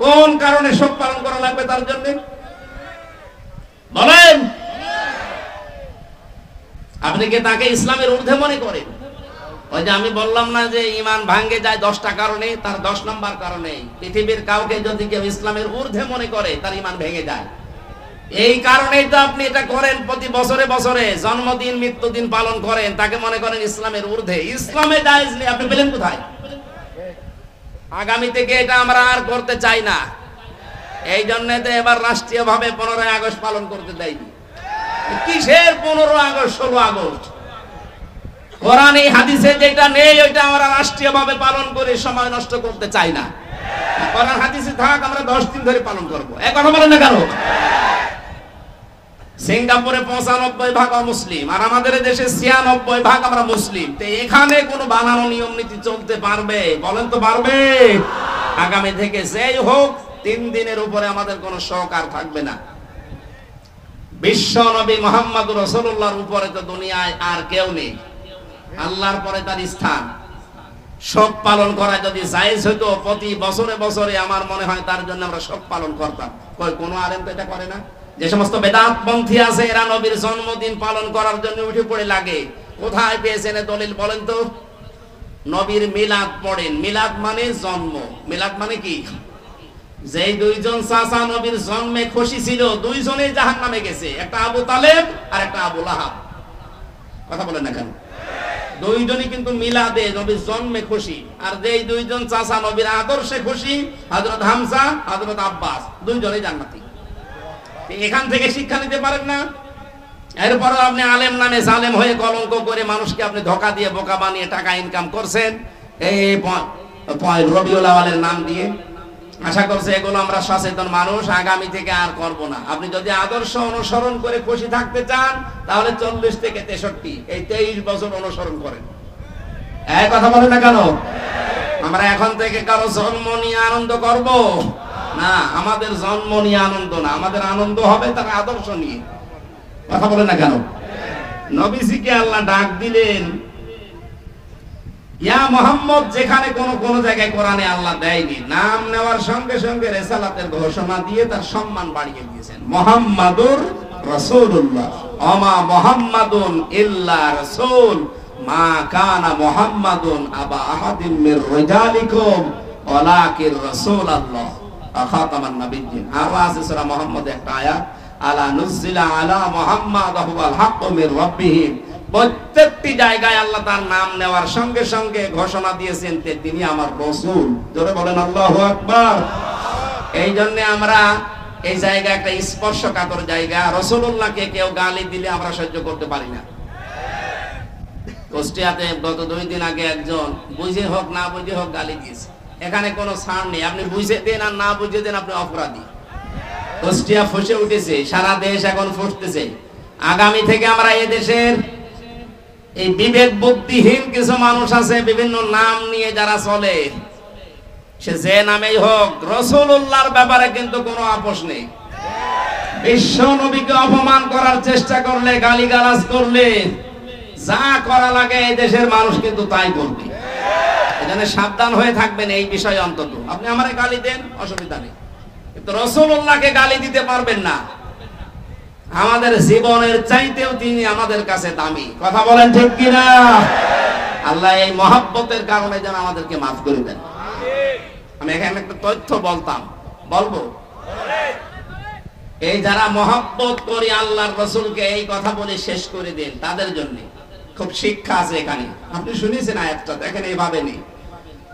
কোন কারণে শোক পালন করা লাগবে তার জন্য? বলেন। আপনি কি তাকে ইসলামের ঊর্ধ্বে মনে করেন? ওই যে আমি বললাম না যে ঈমান ভাঙে যায় 10টা কারণে, তার 10 নম্বর কারণে পৃথিবীর কাউকে যদি কেউ ইসলামের ঊর্ধ্বে মনে করে তার ঈমান ভেঙে যায়। এই কারণেই তো আপনি এটা করেন, প্রতি বছরে বছরে জন্মদিন মৃত্যুদিন পালন করেন, তাকে মনে করেন ইসলামের ঊর্ধ্বে। ইসলামে জায়েজ নেই, আপনি পেলেন কোথায়? আগামী থেকে এটা আমরা আর করতে চাই না। এই জন্য তো এবার রাষ্ট্রীয়ভাবে 15ই আগস্ট পালন করতে দেয়নি। কিসের 15 আগস্ট 16 আগস্ট? কোরআন এই হাদিসে যেটা নেই ওইটা আমরা রাষ্ট্রীয়ভাবে পালন করে সময় নষ্ট করতে চাই না। কোরআন হাদিসে থাক, আমরা 10 দিন ধরে পালন করব। এক কথা বলেন না কেন? সিঙ্গাপুরে 95% মুসলিম, আর আমাদের দেশে 96% আমরা মুসলিম। তো এখানে কোনো বানানো নিয়ম নীতি চলতে পারবে? বলেন তো পারবে? আগামী থেকে যেই হোক 3 দিনের উপরে আমাদের কোনো শোক আর থাকবে না। বিশ্ব নবী মুহাম্মদুর রাসূলুল্লাহর উপরে তো দুনিয়ায় আর কেউ নেই, আল্লাহর পরে তার স্থান। শোক পালন করা যদি জায়েজ হতো প্রতি বছরে বছরে, আমার মনে হয় তার জন্য আমরা শোক পালন করতাম। কোনো আলেম তো এটা করে না। যে সমস্ত বেদাতপন্থী আছে এরা নবীর জন্মদিন পালন করার জন্য উঠে পড়ে লাগে। কোথায় পেয়েছেন দলিল বলেন তো? নবীর মিলাদ পড়েন। মিলাদ মানে জন্ম। মিলাদ মানে কি? যেই 2 জন চাচা নবীর জন্মে খুশি ছিল, 2 জনেই জাহান্নামে গেছে, একটা আবু তালেব আর একটা আবু লাহাব। কথা বলেন না কেন? 2 জনই কিন্তু মিলাদে নবীর জন্মে খুশি। আর যেই 2 জন চাচা নবীর আদর্শে খুশি, হযরত হামজা হযরত আব্বাস, 2 জনেই জান্নাতি। এখান থেকে শিক্ষা নিতে পারেন না? এরপর আপনি আলেম নামে জালেম হয়ে কলঙ্ক করে মানুষকে আপনি ধোঁকা দিয়ে বোকা বানিয়ে টাকা ইনকাম করছেন এই রবিউল আউয়ালের নাম দিয়ে। আশা করছি এগুলো আমরা সচেতন মানুষ আগামী থেকে আর করব না। আপনি যদি আদর্শ অনুসরণ করে খুশি থাকতে চান তাহলে 40 থেকে 63 এই 23 বছর অনুসরণ করেন। এই কথা বলেন না কেন? আমরা এখন থেকে কারো জন্ম নিয়ে আনন্দ করব না। আমাদের জন্ম নিয়ে আনন্দ না, আমাদের আনন্দ হবে তার আদর্শ নিয়ে। কথা বলেন না কেন? নবীজিকে আল্লাহ ডাক দিলেন ইয়া মুহাম্মদ, যেখানে কোন জায়গায় কোরআনে আল্লাহ দেয়নি। নাম নেওয়ার সঙ্গে সঙ্গে রিসালাতের ঘোষণা দিয়ে তার সম্মান বাড়িয়ে দিয়েছেন। মুহাম্মাদুর রাসূলুল্লাহ, ওমা মুহাম্মাদুন ইল্লা রাসূল, মা কানা মুহাম্মাদুন আবা আহাদিম মির রিজালিকুম ওয়ালাকিন রাসূলুল্লাহ খাতামান নাবিয়্যিন। আওয়াজ সূরা মুহাম্মদ একটা আয়াত, আলা নুজিলা আলা মুহাম্মাদ হুয়াল হাক্কু মির রাব্বিহি। প্রত্যেকটি জায়গায় আল্লাহ তার নাম নেওয়ার সঙ্গে সঙ্গে ঘোষণা দিয়েছেন যে তিনি আমার রাসূল। জোরে বলেন আল্লাহু আকবার। এই জন্য আমরা এই জায়গা একটা স্পর্শকাতর জায়গা। রাসূলুল্লাহকে কেউ গালি দিলে আমরা সহ্য করতে পারি না। কুষ্টিয়াতে গত 2 দিন আগে একজন বুঝে হোক না বুঝে হোক গালি দিয়েছে। এখানে কোনো ছাড় নেই, আপনি বুঝে দেন আর না বুঝে দেন আপনি অপরাধী। কুষ্টিয়া ফুঁসে উঠেছে, সারা দেশ এখন ফুঁসতেছে। আগামী থেকে আমরা এই দেশের এই বিবেক বুদ্ধিহীন কিছু মানুষ আছে বিভিন্ন নাম নিয়ে যারা চলে, সে যে নামেই হোক, রাসূলুল্লাহর ব্যাপারে কিন্তু কোনো আপোষ নেই। বিশ্ব নবীকে অপমান করার চেষ্টা করলে, গালিগালাজ করলে, যা করা লাগে এই দেশের মানুষ কিন্তু তাই করবে। এজন্য সাবধান হয়ে থাকবেন এই বিষয়ে। অন্তত আপনি আমারে গালি দেন, অসুবিধা নেই, কিন্তু রাসূলুল্লাহকে গালি দিতে পারবেন না। আমাদের জীবনের চাইতেও তিনি আমাদের কাছে দামি। কথা বলেন ঠিক কিনা? আল্লাহ এই মহব্বতের কারণে যেন আমাদেরকে মাফ করে দেন। আমি এখানে একটা তথ্য বলবো, এই যারা মহব্বত করি আল্লাহর রাসূলকে, এই কথা বলে শেষ করে দেন, তাদের জন্য খুব শিক্ষা আছে এখানে। আপনি শুনেছেন আয়াতটা, দেখেন এইভাবে নেই,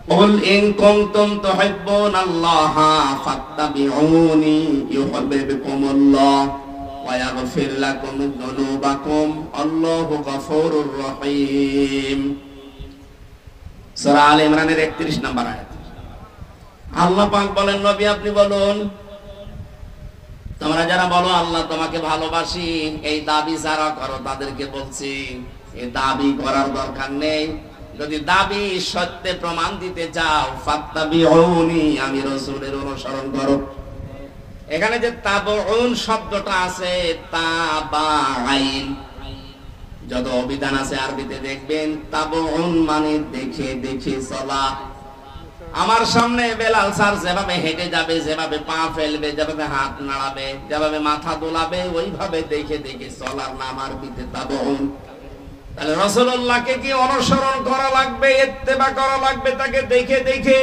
কুল ইন কুনতুম তুহিব্বুনাল্লাহা ফাত্তাবিউনি ইউহিব্বুকুমুল্লাহ ওয়া ইয়াগফির লাকুম যুনুবাকুম আল্লাহু গফুরুর রহিম। সূরা আলে ইমরানের 31 নম্বর আয়াত। আল্লাহ পাক বলেন, নবী আপনি বলুন, তোমরা যারা বলো আল্লাহ তোমাকে ভালোবাসি, এই দাবি যারা করো তাদেরকে বলছি, এই দাবি করার দরকার নেই। যদি দাবি সত্যে প্রমাণ দিতে চাও, ফাত্তাবিউনি, আমি রাসূলের অনুসরণ করো। এখানে যে তাবউন শব্দটা আছে, তাবাইন, যত অভিধান আছে আরবিতে দেখবেন তাবউন মানে দেখে দেখে চলা। আমার সামনে বেলাল স্যার যেভাবে হেঁটে যাবে, যেভাবে পা ফেলবে, যেভাবে হাত নাড়াবে, যেভাবে মাথা দোলাবে, ওইভাবে দেখে দেখে চলার নাম আরবিতে তাবউন। তাহলে রাসূলুল্লাহকে কি অনুসরণ করা লাগবে, ইত্তেবা করা লাগবে তাকে দেখে দেখে?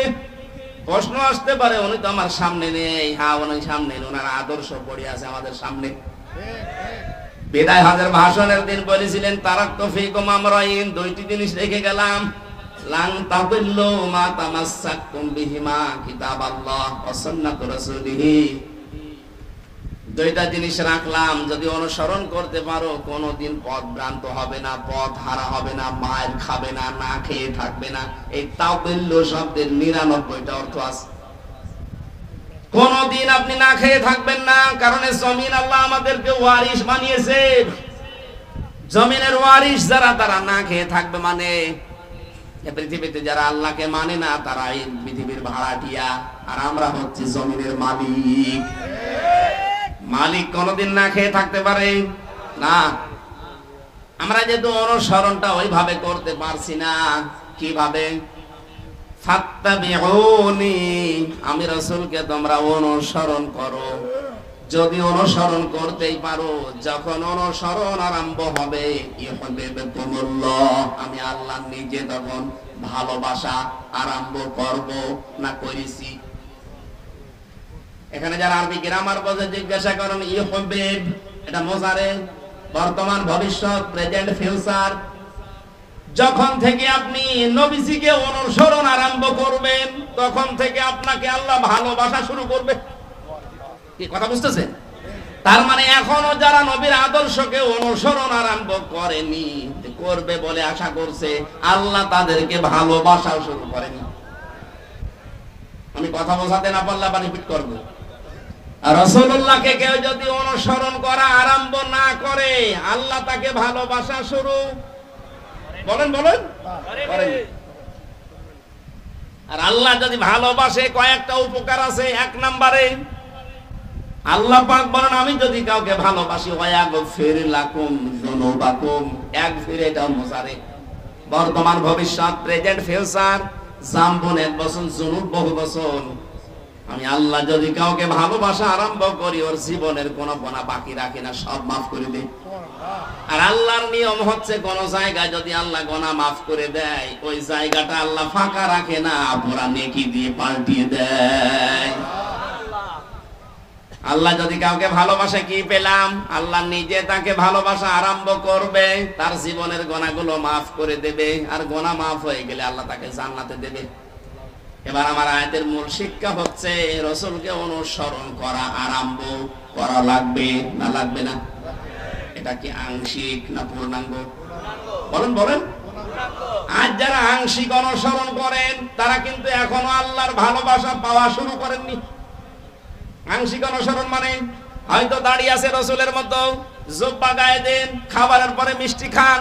প্রশ্ন আসতে পারে, উনি তো আমার সামনে নেই। হ্যাঁ, উনি সামনে, ওনার আদর্শ পড়ে আছে আমাদের সামনে। বিদায় হজের ভাষণের দিন বলেছিলেন, তারাক্তু ফীকুম আমরাইন, দুইটি জিনিস রেখে গেলাম, লান তাদিল্লু মা তামাসসাকতুম বিহিমা কিতাবাল্লাহ ওয়া সুন্নাতু রাসূলিহি। দুইটা জিনিস রাখলাম, যদি অনুসরণ করতে পারো কোনদিন পথ ভ্রান্ত হবে না, পথ হারা হবে না, মায়ের খাবে না, না খেয়ে থাকবে না। এই তাদিল্লু শব্দের 99টা অর্থ আছে। কোনদিন আপনি না খেয়ে থাকবেন না, কারণ জমিন আল্লাহ আমাদেরকে ওয়ারিশ বানিয়েছে। জমিনের ওয়ারিশ যারা, তারা না খেয়ে থাকবে। মানে পৃথিবীতে যারা আল্লাহকে মানে না, তারা এই পৃথিবীর ভাড়াটিয়া, আর আমরা হচ্ছে জমিনের মালিক। মালিক কোনদিন না খেয়ে থাকতে পারে না। আমরা যেহেতু অনুসরণটা ওইভাবে করতে পারছি না, কিভাবে? ফাত্তাবিউনি, আমি রাসূলকে তোমরা অনুসরণ করো। যদি অনুসরণ করতেই পারো, যখন অনুসরণ আরম্ভ হবে, ইউহিব্বুকুমুল্লাহ, আমি আল্লাহ নিজে তখন ভালোবাসা আরম্ভ করব না করেছি। এখানে যারা আরবি গ্রামার বোঝে জিজ্ঞাসা করেন, ইউহিব্ব এটা মুজারে, বর্তমান, ভবিষ্যৎ, প্রেজেন্ট, ফিউচার। যখন থেকে আপনি নবীজিকে অনুসরণ আরম্ভ করবেন, তখন থেকে আপনাকে আল্লাহ ভালোবাসা শুরু করবে। কি কথা বুঝতেছেন? তার মানে এখনো যারা নবীর আদর্শকে অনুসরণ আরম্ভ করেনি, করবে বলে আশা করছে, আল্লাহ তাদেরকে ভালোবাসা শুরু করেনি। আমি কথা বোঝাতে না পারলে আবার রিপিট করব। রাসূলুল্লাহকে কেউ যদি অনুসরণ করা আরম্ভ না করে, আল্লাহ তাকে ভালোবাসা শুরু বলেন করেন। আর আল্লাহ যদি ভালোবাসে, কয়েকটা উপকার আছে। এক নম্বরে আল্লাহ পাক বলেন, আমি যদি কাউকে ভালোবাসি, ওয়ায়াগফির লাকুম যুনুবাকুম। ইয়াগফির এটা মুজারে, বর্তমান, ভবিষ্যৎ, প্রেজেন্ট, ফিউচার। জামবুন 1 বছর, যুনুব বহু বছর। আমি আল্লাহ যদি কাউকে ভালোবাসা আরম্ভ করি, ওর জীবনের কোনো গুনাহ বাকি রাখি না, সব মাফ করে দেই। আর আল্লাহর নিয়ম হচ্ছে, কোন জায়গায় যদি আল্লাহ গুনাহ মাফ করে দেয়, ওই জায়গাটা আল্লাহ ফাঁকা রাখে না, পুরা নেকি দিয়ে পাল্টিয়ে দেয়। আল্লাহ যদি কাউকে ভালোবাসে, কি পেলাম? আল্লাহ নিজে তাকে ভালোবাসা আরম্ভ করবে, তার জীবনের গুনাহগুলো মাফ করে দেবে। আর গুনাহ মাফ হয়ে গেলে আল্লাহ তাকে জান্নাতে দেবে। এবার আমার আয়াতের মূল শিক্ষা হচ্ছে, রাসূলকে অনুসরণ করা আরম্ভ করা লাগবে না লাগবে না? এটা কি আংশিক না পূর্ণাঙ্গ? বলেন। আজ যারা আংশিক অনুসরণ করেন, তারা কিন্তু এখনো আল্লাহর ভালোবাসা পাওয়া শুরু করেননি। আংশিক অনুসরণ মানে হয়তো দাঁড়িয়ে আছে রাসূলের মতো, জুব্বা গায়ে দেন, খাবারের পরে মিষ্টি খান,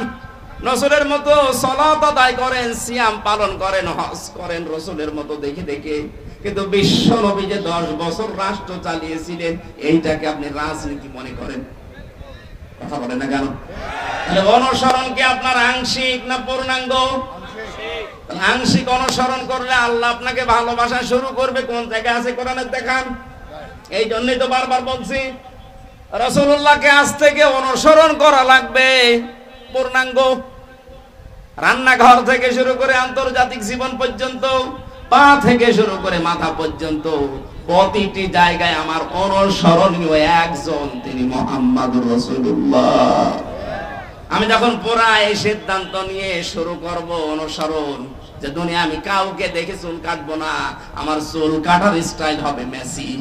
রাসূলের মতো সালাত আদায় করেন, সিয়াম পালন করেন, হজ করেন রাসূলের মতো দেখে দেখে। কিন্তু বিশ্ব নবী যে 10 বছর রাষ্ট্র চালিয়েছিলেন, এইটাকে আপনি রাজনীতি মনে করেন? কথা বলেন না কেন? তাহলে অনুসরণ কি আপনার আংশিক না পূর্ণাঙ্গ? আংশিক অনুসরণ করলে আল্লাহ আপনাকে ভালোবাসা শুরু করবে। কোন জায়গায় আছে কোরআনে দেখান। এই জন্যই তো বারবার বলছি, রাসূলুল্লাহকে আজ থেকে অনুসরণ করা লাগবে পূর্ণাঙ্গ। রান্নাঘর থেকে শুরু করে আন্তর্জাতিক জীবন পর্যন্ত, পা থেকে শুরু করে মাথা পর্যন্ত প্রতিটি জায়গায় আমার অনুসরণীয় একজন, তিনি মুহাম্মদুর রাসূলুল্লাহ। আমি যখন পুরা এই সিদ্ধান্ত নিয়ে শুরু করব অনুসরণ, যে দুনিয়া আমি কাউকে দেখে চুল কাটবো না, আমার চুল কাটার স্টাইল হবে মেসি।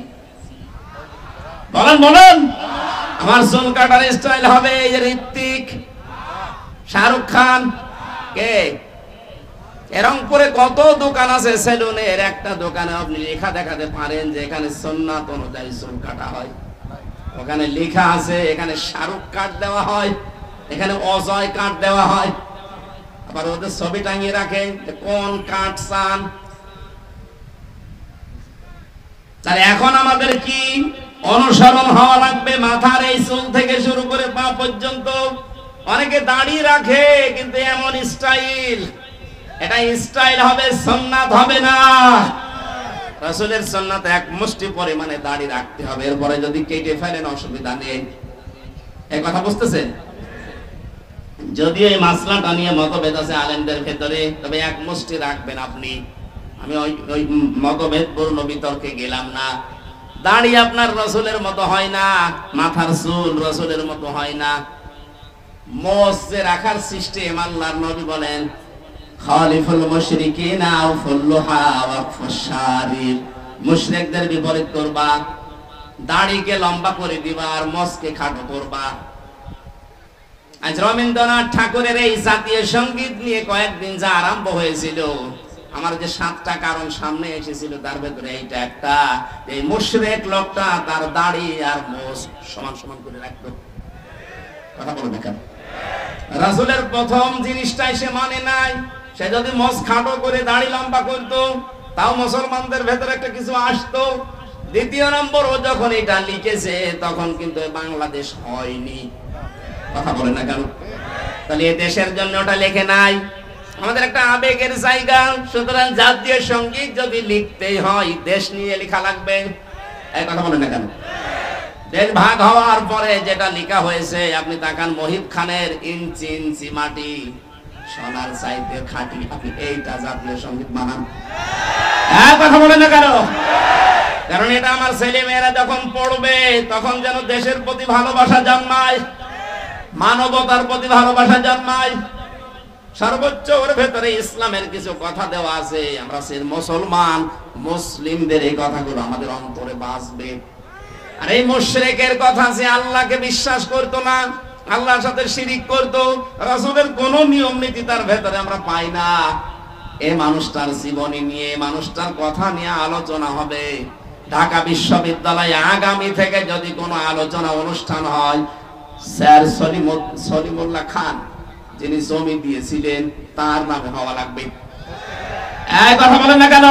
বলেন বলেন, আমার চুল কাটার স্টাইল হবে এই যে ঋত্বিক, শাহরুখ খান। কে? রংপুরে কত দোকান আছে সেলুনের, একটা দোকানে আপনি লেখা দেখাতে পারেন যে এখানে সুন্নাত অনুযায়ী চুল কাটা হয়। ওখানে লেখা আছে এখানে শাহরুখ কাট দেওয়া হয়, এখানে অজয় কাট দেওয়া হয়। আবার ওদের ছবি টাঙিয়ে রাখে কোন কাট চান। তাহলে এখন আমাদের কি অনুসরণ হওয়া লাগবে? মাথার এই চুল থেকে শুরু করে পা পর্যন্ত। অনেকে দাড়ি রাখে কিন্তু এমন স্টাইল, এটা স্টাইল হবে, সুন্নাত হবে না। রাসূলের সুন্নাত এক মুষ্টি পরিমাণে দাড়ি রাখতে হবে, এরপরে যদি কেটে ফেলেন অসুবিধা নেই। এই কথা বুঝতেছেন? যদিও এই মাসলাটা নিয়ে মতভেদ আছে আলেমদের ভেতরে, তবে এক মুষ্টি রাখবেন আপনি। আমি ওই মতভেদপূর্ণ বিতর্কে গেলাম না। দাড়ি আপনার রাসূলের মতো হয় না, মাথার চুল রাসূলের মতো হয় না। মোষ যে রাখার সিস্টেম, আল্লাহর নবী বলেন খালিফুল মুশরিকিনা আও ফুল্লুহা ওয়া ফুশারিব, মুশরিকদের বিপরীত করবা, দাড়িকে লম্বা করে দিবা আর মোষকে খাটো করবা। আজ রবীন্দ্রনাথ ঠাকুরের এই জাতীয় সঙ্গীত নিয়ে কয়েকদিন যা আরম্ভ হয়েছিল, আমার যে 7টা কারণ সামনে এসেছিল তার ভেতরে এইটা একটা, এই মুশরিক লোকটা তার দাড়ি আর মোষ সমান সমান করে রাখতো। কথা বলবে কেন? রাসূলের প্রথম জিনিসটাই সে মানে নাই। সে যদি মোষ খাটো করে দাড়ি লম্বা করতো তাও মুসলমানদের ভেতরে একটা কিছু আসতো। দ্বিতীয় নম্বর, ও যখন এটা লিখেছে তখন কিন্তু বাংলাদেশ হয়নি। কথা বলে না কেন? তাহলে এই দেশের জন্য ওটা লেখে নাই। আমাদের একটা আবেগের জায়গা, সুতরাং জাতীয় সঙ্গীত যদি লিখতেই হয় দেশ নিয়ে লেখা লাগবে। এই কথা বলে না কেন? দেশ ভাগ হওয়ার পরে যেটা লেখা হয়েছে, আপনি তাকান মহিব খানের ইঞ্চি ইঞ্চি মাটি সোনার চাইতে খাঁটি, আপনি এইটা জাতীয় সঙ্গীত বানান। কথা বলে না কেন? কারণ এটা আমার ছেলে মেয়েরা যখন পড়বে তখন যেন দেশের প্রতি ভালোবাসা জন্মায়, মানবতার প্রতি ভালোবাসা জন্মায়। সর্বোচ্চ ওর ভেতরে ইসলামের কিছু কথা দেওয়া আছে। আমরা সে মুসলমান, মুসলিমদের এই কথাগুলো আমাদের অন্তরে বাসবে। আর এই মুশরিকের কথা, যে আল্লাহকে বিশ্বাস করতো না, আল্লাহর সাথে শিরিক করতো, রাসূলের কোন নিয়ম নীতি তার ভেতরে আমরা পাই না। এই মানুষটার জীবনী নিয়ে, মানুষটার কথা নিয়ে আলোচনা হবে। ঢাকা বিশ্ববিদ্যালয়ে আগামী থেকে যদি কোনো আলোচনা অনুষ্ঠান হয়, স্যার সলিমুল্লাহ খান যিনি জমি দিয়েছিলেন তার নামে হওয়া লাগবে। এই কথা বলেন না কেন?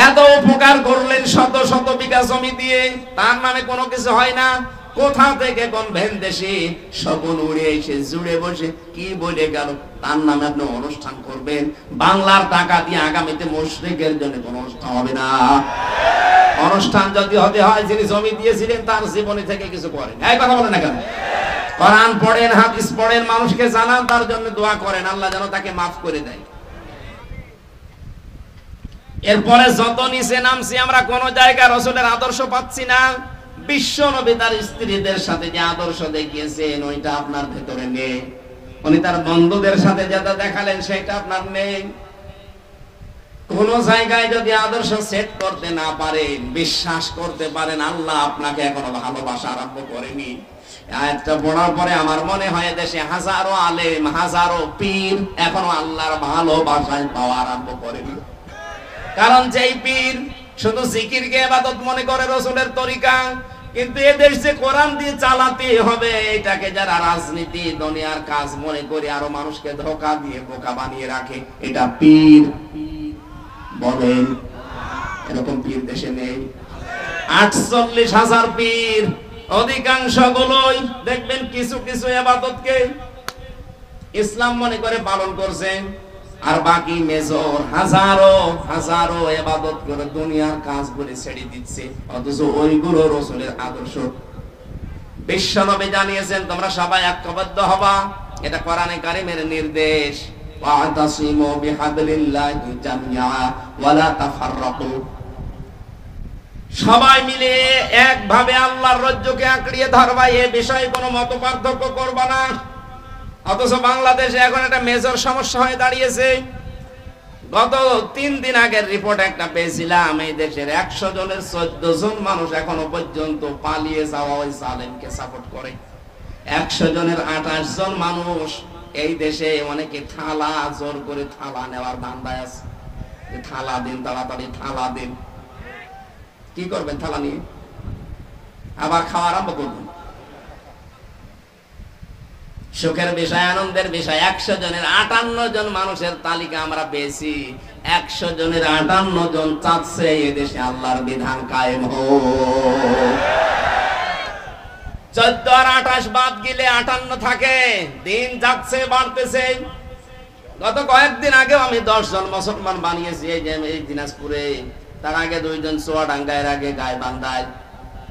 এত উপকার করলেন শত শত বিঘা জমি দিয়ে, তার নামে কোনো কিছু হয় না। কোথা থেকে কোন ভেনদেশি শকুন উড়ে এসে জুড়ে বসে কি বলে গেল, তার নামে আপনি অনুষ্ঠান করবেন। বাংলার টাকা দিয়ে আগামীতে মুশরিকের জন্য কোনো অনুষ্ঠান হবে না। অনুষ্ঠান যদি হতে হয়, যিনি জমি দিয়েছিলেন তার জীবনী থেকে কিছু করেন। এই কথা বলেন না কেন? কোরআন পড়েন, হাদিস পড়েন, মানুষকে জানান, তার জন্য দোয়া করেন আল্লাহ যেন তাকে মাফ করে দেয়। এরপরে যত নিচে নামছি আমরা কোন জায়গায় রাসূলের আদর্শ পাচ্ছি না। বিশ্ব নবী তার স্ত্রীদের সাথে যে আদর্শ দেখিয়েছেন ওইটা আপনার ভেতরে নেই। উনি তার বন্ধুদের সাথে যেটা দেখালেন সেটা আপনার নেই। কোন জায়গায় যদি আদর্শ সেট করতে না পারেন, বিশ্বাস করতে পারেন আল্লাহ আপনাকে এখনো ভালোবাসা আরম্ভ করেনি। আয়াতটা পড়ার পরে আমার মনে হয় দেশে হাজারো আলেম, হাজারো পীর এখনো আল্লাহর ভালোবাসায় পাওয়া আরম্ভ করেনি। কারণ যেই পীর শুধু জিকিরকে ইবাদত মনে করে রাসূলের তরিকা, কিন্তু এদেশ যে কোরআন দিয়ে চালাতে হবে এটাকে যারা রাজনীতি দুনিয়ার কাজ মনে করে আরো মানুষকে ধোঁকা দিয়ে বোকা বানিয়ে রাখে, এটা পীর। বলেন এরকম পীর দেশে নেই। 48,000 পীর, অধিকাংশ গুলোই দেখবেন কিছু কিছু ইবাদতকে ইসলাম মনে করে পালন করছে, আর বাকি মেজর হাজারো হাজারো ইবাদত করে দুনিয়ার কাজ বলে ছেড়ে দিচ্ছে, অথচ ওইগুলো রাসূলের আদর্শ। বিশ্বনবী জানিয়েছেন তোমরা সবাই ঐক্যবদ্ধ হবা, এটা কোরআনে কারীমের নির্দেশ। ওয়াতাসিমু বিহাবলিল্লাহি জামিআ ওয়ালা তাফাররাকু, সবাই মিলে একভাবে আল্লাহর রজ্জুকে আঁকড়িয়ে ধরবা, এই বিষয়ে কোনো মতপার্থক্য করবা না। অথচ বাংলাদেশে এখন একটা মেজর সমস্যা হয়ে দাঁড়িয়েছে। গত 3 দিন আগের রিপোর্ট একটা পেয়েছিলাম, এই দেশের 100 জনের 14 জন মানুষ এখনো পর্যন্ত পালিয়ে যাওয়া ওই জালেমকে সাপোর্ট করে। 100 জনের 28 জন মানুষ এই দেশে অনেকে থালা জোর করে থালা নেওয়ার ধান্দায় আছে। থালা দিন, তাড়াতাড়ি থালা দিন। কি করবেন থালা নিয়ে? আবার খাওয়া আরম্ভ করবেন। সুখের বিষয়, আনন্দের বিষয়, 100 জনের 58 জন মানুষের তালিকা আমরা পেয়েছি। 100 জনের 58 জন চাচ্ছে এদেশে আল্লাহর বিধান কায়েম হোক। 14 আর 28 বাদ গেলে 58 থাকে। দিন যাচ্ছে, বাড়তেছে। গত কয়েকদিন আগেও আমি 10 জন মুসলমান বানিয়েছি এই দিনাজপুরে। তার আগে 2 জন চুয়াডাঙ্গায়, আগে গাইবান্ধায়।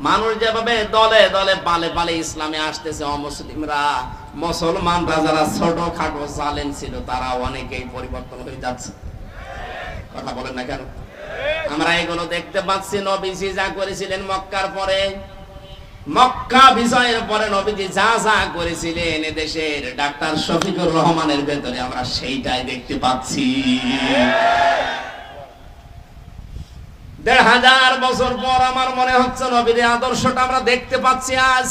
মানুষ যেভাবে দলে দলে পালে পালে ইসলামে আসতেছে, অমুসলিমরা, মুসলমানরা যারা ছোট খাটো জালেম ছিল তারা অনেকেই পরিবর্তন হয়ে যাচ্ছে। কথা বলেন না কেন? আমরা এগুলো দেখতে পাচ্ছি। নবীজি যা করেছিলেন মক্কার পরে, মক্কা বিজয়ের পরে নবীজি যা যা করেছিলেন এদেশের ডাক্তার শফিকুর রহমানের ভেতরে আমরা সেইটাই দেখতে পাচ্ছি। 1500 বছর পর আমার মনে হচ্ছে নবীর আদর্শটা আমরা দেখতে পাচ্ছি আজ।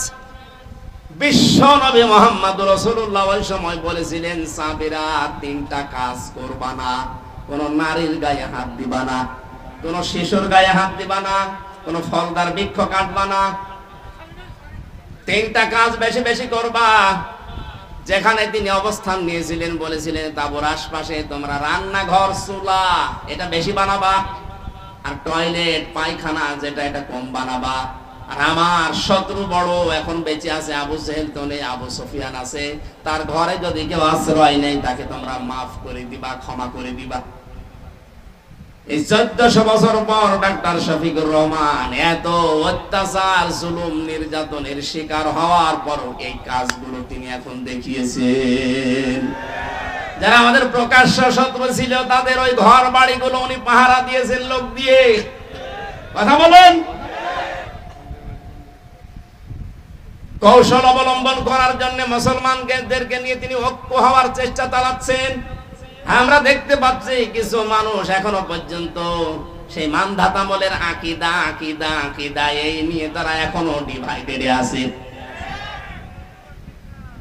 বিশ্ব নবী মুহাম্মদুর রাসূলুল্লাহ ওই সময় বলেছিলেন, সাহাবীরা 3টা কাজ করবা না। কোন নারীর গায়ে হাত দিবা না, কোন শিশুর গায়ে হাত দিবা না, কোন ফলদার বৃক্ষ কাটবা না। 3টা কাজ বেশি বেশি করবা। যেখানে তিনি অবস্থান নিয়েছিলেন বলেছিলেন তাবুর আশপাশে তোমরা রান্নাঘর, চুলা এটা বেশি বানাবা, আর টয়লেট পায়খানা যেটা এটা কম বানাবা। আর আমার শত্রু বড় এখন বেঁচে আছে, আবু জেহেল তো নেই, আবু সুফিয়ান আছে, তার ঘরে যদি কেউ আশ্রয় নেই তাকে তোমরা মাফ করে দিবা, ক্ষমা করে দিবা। এই 1400 বছর পর ডাক্তার শফিকুর রহমান এত অত্যাচার, জুলুম, নির্যাতনের শিকার হওয়ার পরও এই কাজগুলো তিনি এখন দেখিয়েছেন। যারা আমাদের প্রকাশ্য শত্রু ছিল তাদের ওই ঘর বাড়িগুলো উনি পাহারা দিয়েছেন লোক দিয়ে। কথা বলেন। কৌশল অবলম্বন করার জন্য মুসলমানদেরকে নিয়ে তিনি ঐক্য হওয়ার চেষ্টা চালাচ্ছেন। আমরা দেখতে পাচ্ছি কিছু মানুষ এখনো পর্যন্ত সেই মানধাতামলের আকীদা আকীদা আকীদা এই নিয়ে তারা এখনো ডিভাইডেড আছে।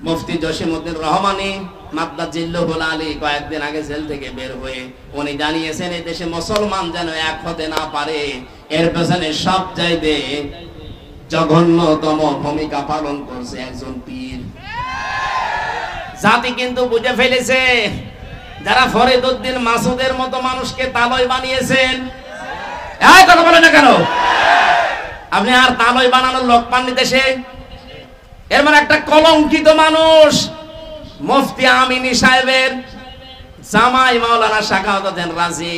মুফতি জসিমউদ্দিন রহমানী মাদ্দাজিল্লুহুল আলী কয়েকদিন আগে জেল থেকে বের হয়ে উনি জানিয়েছেন এই দেশে মুসলমান যেন এক হতে না পারে, এর পেছনে সবচাইতে জঘন্যতম ভূমিকা পালন করছে একজন পীর। জাতি কিন্তু বুঝে ফেলেছে, যারা ফরিদউদ্দিন মাসুদের মতো মানুষকে তালয় বানিয়েছেন। এই কথা বলেন না কেন? আপনি আর তালয় বানানোর লোক পাননি দেশে। এর মানে একটা কলঙ্কিত মানুষ মুফতি আমিনী সাহেবের জামাই মাওলানা শাখাওয়াতুদ্দিন রাজি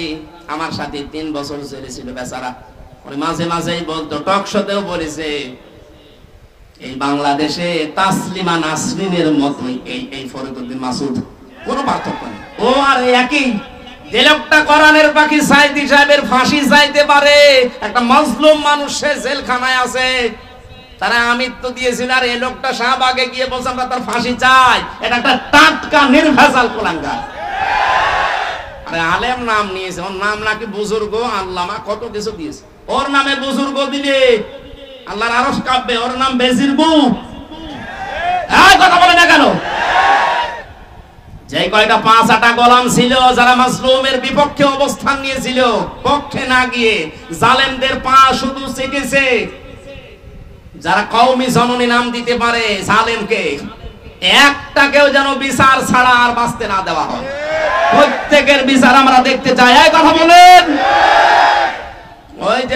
আমার সাথে 3 বছর চলেছিল বেচারা। উনি মাঝে মাঝেই বলতো, টক শোতেও বলেছে, এই বাংলাদেশে তাসলিমা নাসরিনের মতোই এই ফরিদউদ্দিন মাসুদ, কোনো পার্থক্য নেই। ও আর একই যে লোকটা কোরআনের পাখি সাইদি সাহেবের ফাঁসি চাইতে পারে, একটা মজলুম মানুষ সে জেলখানায় আছে, তারা আমৃত্যু দিয়েছিল, আর এই লোকটা শাহবাগে গিয়ে বলছে আমরা তার ফাঁসি চাই। এটা একটা টাটকা নির্ভেজাল কুলাঙ্গার। আরে আলেম নাম নিয়েছে, ওর নাম নাকি বুজুর্গ, আল্লামা কত কিছু দিয়েছে। ওর নামে বুজুর্গ দিলে আল্লাহর আরশ কাঁপবে, ওর নাম বেজিরবু। এই কথা বলে না কেন? যে কয়টা 5-8টা গোলাম ছিল যারা মাজলুমের বিপক্ষে অবস্থান নিয়েছিল, পক্ষে না গিয়ে জালেমদের পা শুধু চেটেছে। যারা কওমি জননী নাম দিতে পারে জালেমকে, একটাকেও যেন বিচার ছাড়া আর বাঁচতে না দেওয়া হয়। প্রত্যেকের বিচার আমরা দেখতে চাই। এই কথা বলেন।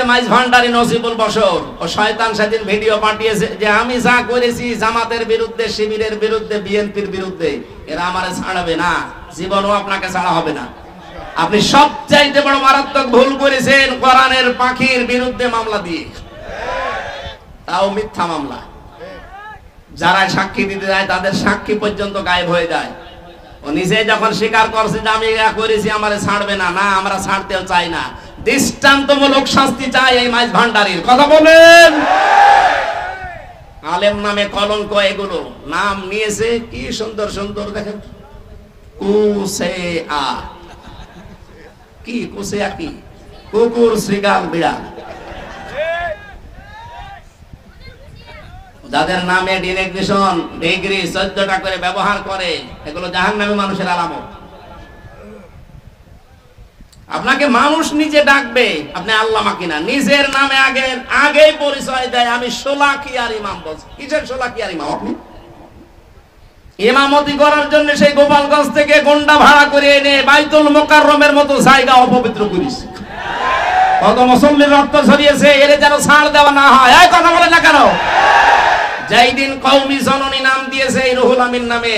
মাইজ ভান্ডারী নসিবুল বশর, ও শয়তান সেদিন ভিডিও পাঠিয়েছে যে আমি যা করেছি জামাতের বিরুদ্ধে, শিবিরের বিরুদ্ধে, বিএনপির বিরুদ্ধে, এরা আমারে ছাড়াবে না, জীবনও আপনাকে ছাড়া হবে না। আপনি সবচাইতে বড় মারাত্মক ভুল করেছেন কোরআনের পাখির বিরুদ্ধে মামলা দিয়ে, তাও মিথ্যা মামলা। যারা সাক্ষী দিতে যায় তাদের সাক্ষী পর্যন্ত গায়েব হয়ে যায়। ও নিজে যখন স্বীকার করছে যে আমি এটা করেছি, আমারে ছাড়বে না, না আমরা ছাড়তেও চাই না, দৃষ্টান্তমূলক শাস্তি চাই এই মাইজ ভান্ডারীর। কথা বলেন। আলেম নামে কলঙ্ক, এগুলো নাম নিয়েছে কি সুন্দর সুন্দর, দেখেন কুসেআ, কি কুসেআ, কি কুকুর, শ্রীগাল, বিড়াল। যাদের নামে ডিরেকশন ডিগ্রি 14টা করে ব্যবহার করে, এগুলো জাহান্নামী মানুষের আলামত। আপনাকে মানুষ নিজে ডাকবে, আপনি আল্লামা কিনা, নিজের নামে আগেই পরিচয় দেয় আমি শোলাকিয়ার ইমাম। বলছি কিসের শোলাকিয়ার ইমাম? আপনি ইমামতি করার জন্য সেই গোপালগঞ্জ থেকে গন্ডা ভাড়া করে এনে বাইতুল মোকাররমের মতো জায়গা অপবিত্র করিস। কত মুসল্লির রক্ত ঝরিয়েছে, এর যেন ছাড় দেওয়া না হয়। এই কথা বলে না কেন? যেই দিন কওমি জননী নাম দিয়েছে এই রুহুল আমিন নামে,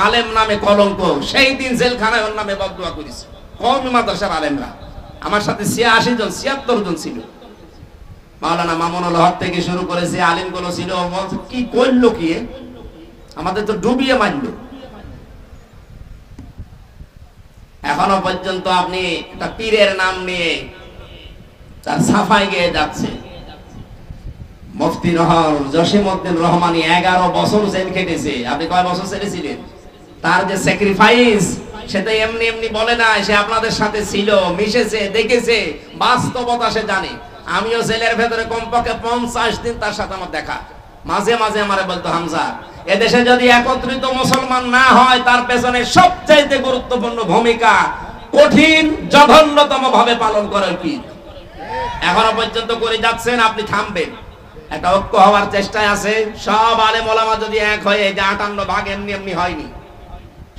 আলেম নামে কলঙ্ক, সেই দিন জেলখানায় ওর নামে বদদুয়া করেছে কওমি মাদ্রাসার আলেমরা। আমার সাথে 86 জন 76 জন ছিল। মাওলানা মামুনুল হক থেকে শুরু করেছে, আলেমগুলো ছিল। কি করলো কি, আমাদের তো ডুবিয়ে মারলো। এখনো পর্যন্ত আপনি একটা পীরের নাম নিয়ে তার সাফাই গিয়ে যাচ্ছে। মুফতি জসিমউদ্দিন রহমানী 11 বছর জেল খেটেছে। আপনি কয় বছর ছেড়েছিলেন? তার যে স্যাক্রিফাইস, সেটা এমনি এমনি বলে না, সে আপনাদের সাথে ছিল, মিশেছে, দেখেছে, বাস্তবতা সে জানে। আমিও জেলের ভেতরে কমপক্ষে 50 দিন তার সাথে আমার দেখা। মাঝে মাঝে আমারে বলতো, হামজা, এদেশে যদি একত্রিত মুসলমান না হয়, তার পেছনে সবচাইতে গুরুত্বপূর্ণ ভূমিকা কঠিন জঘন্যতম ভাবে পালন করার কি এখনো পর্যন্ত করে যাচ্ছেন। আপনি থামবেন, একটা ঐক্য হওয়ার চেষ্টায় আছে। সব আলেম ওলামা যদি এক হয়ে, যে 58 ভাগ এমনি এমনি হয়নি,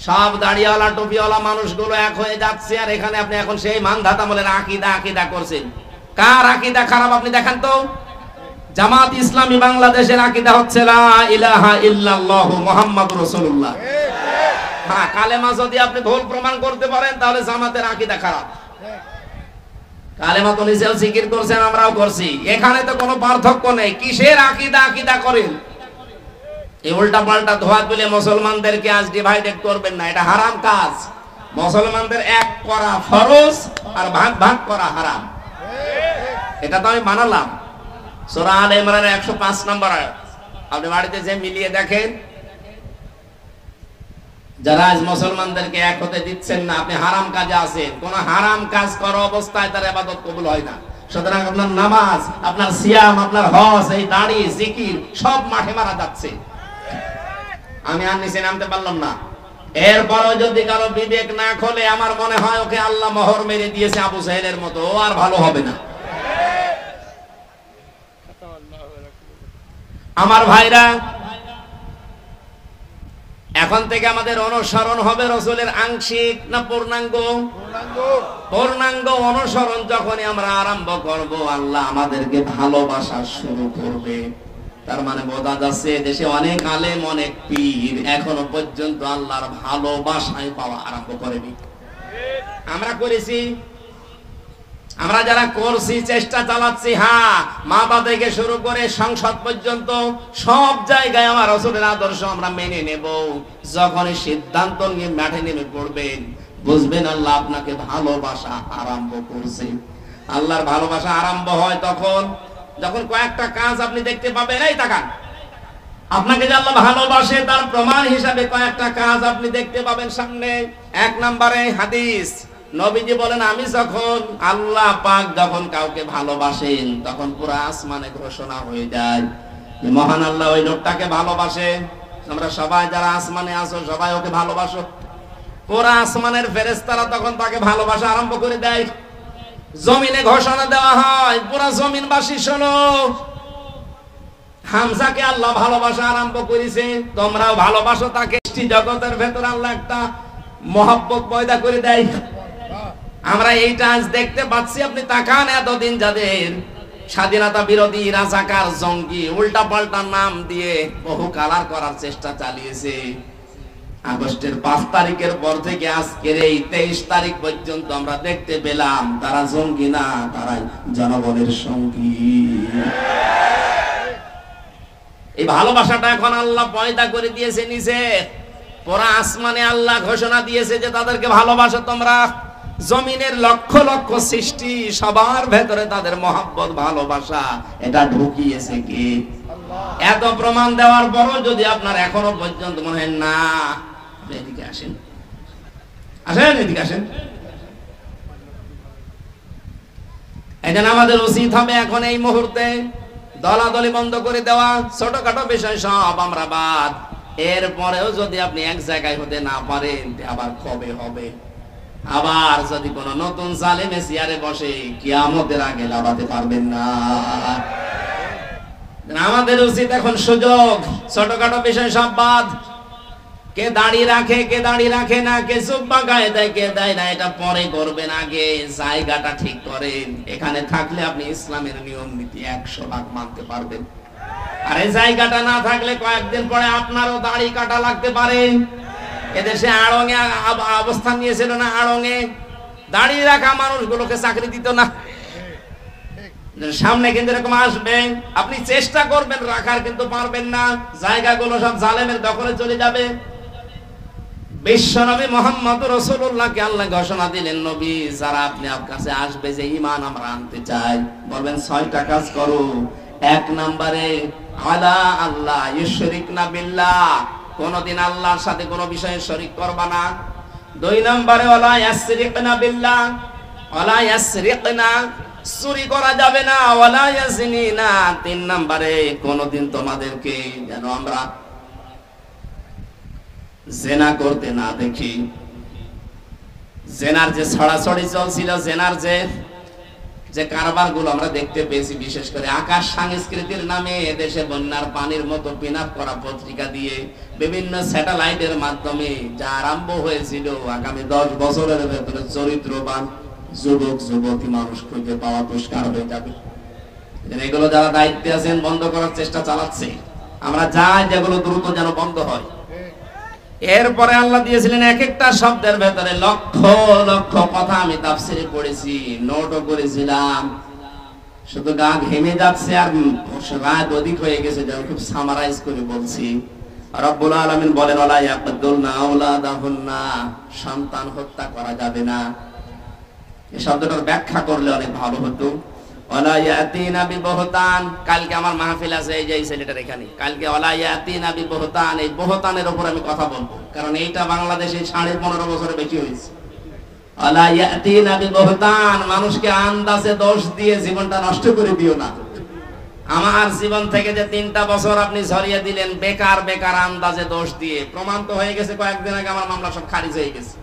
সব দাড়িওয়ালা টুপিওয়ালা মানুষগুলো এক হয়ে যাচ্ছে। আর এখানে আপনি এখন সেই মানধাতা বলেন আকীদা আকীদা করছেন। কার আকীদা খারাপ আপনি দেখান তো। জামাত ইসলামী বাংলাদেশের আকীদা হচ্ছে লা ইলাহা ইল্লাল্লাহু মুহাম্মাদুর রাসূলুল্লাহ। হ্যাঁ, কালেমা যদি আপনি ভুল প্রমাণ করতে পারেন, তাহলে জামাতের আকীদা খারাপ। কালেমা তো নিজেও জিকির করছেন, আমরাও করছি, এখানে তো কোনো পার্থক্য নেই। কিসের আকীদা আকীদা করেন? এই উল্টা পাল্টা ধোয়া তুলে মুসলমানদেরকে আজ ডিভাইডেড করবেন না, এটা হারাম কাজ। মুসলমানদের এক করা ফরজ আর ভাগ ভাগ করা হারাম। এটা তো আমি বানালাম। সূরা আলে ইমরানের 105 নম্বর আয়াত। আপনি বাড়িতে যে মিলিয়ে দেখেন, যারা আজ মুসলমানদেরকে এক হতে দিচ্ছেন না, আপনি হারাম কাজে আছেন। কোন হারাম কাজ করা অবস্থায় তার ইবাদত কবুল হয় না। সুতরাং আপনার নামাজ, আপনার সিয়াম, আপনার হজ, এই দাড়ি, জিকির সব মাঠে মারা যাচ্ছে। আমি আর নিচে নামতে পারলাম না। এরপরও যদি কারো বিবেক না খোলে, আমার মনে হয় ওকে আল্লাহ মোহর মেরে দিয়েছে আবু সাহেলের মতো, ও আর ভালো হবে না। আমার ভাইরা, এখন থেকে আমাদের অনুসরণ হবে রাসূলের আংশিক না পূর্ণাঙ্গ? পূর্ণাঙ্গ অনুসরণ যখনই আমরা আরম্ভ করব, আল্লাহ আমাদেরকে ভালোবাসা শুরু করবে। তার মানে বোঝা যাচ্ছে দেশে অনেক আলেম, অনেক পীর এখনো পর্যন্ত আল্লাহর ভালোবাসায় পাওয়া আরম্ভ করেনি। আমরা করেছি, আমরা যারা করছি, চেষ্টা চালাচ্ছি। হ্যাঁ, মাথা থেকে শুরু করে সংসদ পর্যন্ত সব জায়গায় আমার রাসূলের আদর্শ আমরা মেনে নেব। যখন সিদ্ধান্ত নিয়ে মাঠে নেমে পড়বেন, বুঝবেন আল্লাহ আপনাকে ভালোবাসা আরম্ভ করছে। আল্লাহর ভালোবাসা আরম্ভ হয় তখন যখন কয়েকটা কাজ আপনি দেখতে পাবেন। এই তাকান, আপনাকে যে আল্লাহ ভালোবাসে তার প্রমাণ হিসাবে কয়েকটা কাজ আপনি দেখতে পাবেন সামনে। 1 নম্বরে হাদিস, নবীজি বলেন, আমি যখন, আল্লাহ পাক যখন কাউকে ভালোবাসেন, তখন পুরো আসমানে ঘোষণা হয়ে যায় যে মহান আল্লাহ ওই লোকটাকে ভালোবাসে। আমরা সবাই যারা আসমানে আছো, সবাই ওকে ভালোবাসো। পুরো আসমানের ফেরেশতারা তখন তাকে ভালোবাসা আরম্ভ করে দেয়। জমিনে ঘোষণা দেওয়া হয়, পুরো জমিনবাসী শোনো, হামজাকে আল্লাহ ভালোবাসা আরম্ভ করেছে, তোমরাও ভালোবাসো তাকে। জগতের ভেতর আল্লাহ একটা মহব্বত পয়দা করে দেয়। আমরা এইটা আজ দেখতে পাচ্ছি। আপনি তাকান, এতদিন যাদের স্বাধীনতা বিরোধী, রাজাকার, জঙ্গি, উল্টা পাল্টা নাম দিয়ে বহু কালার করার চেষ্টা চালিয়েছে। আগস্টের 5 তারিখের পর থেকে আজকের এই 23 তারিখ পর্যন্ত আমরা দেখতে পেলাম তারা জঙ্গি না, তারা জনগণের সঙ্গী। এই ভালোবাসাটা এখন আল্লাহ পয়দা করে দিয়েছে নিচে, পুরা আসমানে আল্লাহ ঘোষণা দিয়েছে যে তাদেরকে ভালোবাসো তোমরা। জমিনের লক্ষ লক্ষ সৃষ্টি সবার ভেতরে তাদের মহব্বত, ভালোবাসা এটা ঢুকিয়েছে কে? এত প্রমাণ দেওয়ার পরও যদি আপনার এখনো পর্যন্ত মনে হয় না, এদিকে আসেন, আসেন, এদিকে আসেন। এই জন্য আমাদের উচিত হবে এখন এই মুহূর্তে দলাদলি বন্ধ করে দেওয়া, ছোটখাটো বিষয় সব আমরা বাদ। এরপরেও যদি আপনি এক জায়গায় হতে না পারেন, আবার কবে হবে? আবার যদি কোন নতুন জালেমে চেয়ারে বসে, কিয়ামতের আগে লাগাতে পারবেন না। আমাদের উচিত এখন সুযোগ, ছোটখাটো বিষয় সব বাদ। কে দাড়ি রাখে, কে দাড়ি রাখে না, কে জুব্বা গায়ে দেয়, কে দেয় না, এটা পরে করবেন, আগে জায়গাটা ঠিক করেন। এখানে থাকলে আপনি ইসলামের নিয়ম নীতি 100 ভাগ মানতে পারবেন। আর এই জায়গাটা না থাকলে কয়েকদিন পরে আপনারও দাড়ি কাটা লাগতে পারে। এদেশে আড়ঙে অবস্থান নিয়েছিল না, আড়ঙে দাড়ি রাখা মানুষগুলোকে চাকরি দিত না। সামনে কিন্তু এরকম আসবে, আপনি চেষ্টা করবেন রাখার, কিন্তু পারবেন না। জায়গাগুলো সব জালেমের দখলে চলে যাবে। বিশ্বনবী মুহাম্মদ রাসূলুল্লাহকে আল্লাহ ঘোষণা দিলেন, নবী যারা আপনার কাছে আসবে, যে ঈমান আমরা আনতে চাই, বলবেন 6টা কাজ করো। 1 নম্বরে আলা আল্লাহ ইউশরিকনা বিল্লাহ, কোনদিন আল্লাহর সাথে কোনো বিষয়ে শরীক করবা না। 2 নম্বরে ওয়ালা ইয়াসরিকনা বিল্লাহ, ওয়ালা ইয়াসরিকনা, চুরি করা যাবে না। ওয়ালা ইয়াজনিনা, 3 নম্বরে কোনদিন তোমাদেরকে যেন আমরা জেনা করতে না দেখি। জেনার যে ছড়াছড়ি চলছিল, জেনার যে কারবার গুলো আমরা দেখতে পেয়েছি, বিশেষ করে আকাশ সংস্কৃতির নামে এদেশে বন্যার পানির মতো পিন আপ করা পত্রিকা দিয়ে বিভিন্ন স্যাটেলাইটের মাধ্যমে যা আরম্ভ হয়েছিল, আগামী 10 বছরের ভেতরে চরিত্রবান যুবক যুবতী মানুষ খুঁজে পাওয়া দুষ্কার হয়ে যাবে। এগুলো যারা দায়িত্বে আছেন বন্ধ করার চেষ্টা চালাচ্ছে। আমরা চাই যেগুলো দ্রুত যেন বন্ধ হয়। এরপরে আল্লাহ দিয়েছিলেন এক একটা শব্দের ভেতরে লক্ষ লক্ষ কথা। আমি তাফসিরে পড়েছি, নোটও করেছিলাম, শুধু গা ঘেমে যাচ্ছে আর রাত অধিক হয়ে গেছে, যেন খুব সামারাইজ করে বলছি। রব্বুল আলামিন বলেন, ওয়ালা ইয়াকতুলনা আওলাদাহুন্না, সন্তান হত্যা করা যাবে না। এই শব্দটার ব্যাখ্যা করলে অনেক ভালো হতো। ওয়ালা ইয়াতিনা বিবহতান, কালকে আমার মাহফিল আছে, এই যে এই ছেলেটার এখানে, কালকে ওয়ালা ইয়াতিনা বিবহতান, এই বহতানের উপর আমি কথা বলবো, কারণ এইটা বাংলাদেশে 15.5 বছরে বেশি হয়েছে। ওয়ালা ইয়াতিনা বিবহতান, মানুষকে আন্দাজে দোষ দিয়ে জীবনটা নষ্ট করে দিও না। আমার জীবন থেকে যে 3টা বছর আপনি ঝরিয়ে দিলেন বেকার বেকার আন্দাজে দোষ দিয়ে, প্রমাণ তো হয়ে গেছে। কয়েকদিন আগে আমার মামলা সব খারিজ হয়ে গেছে,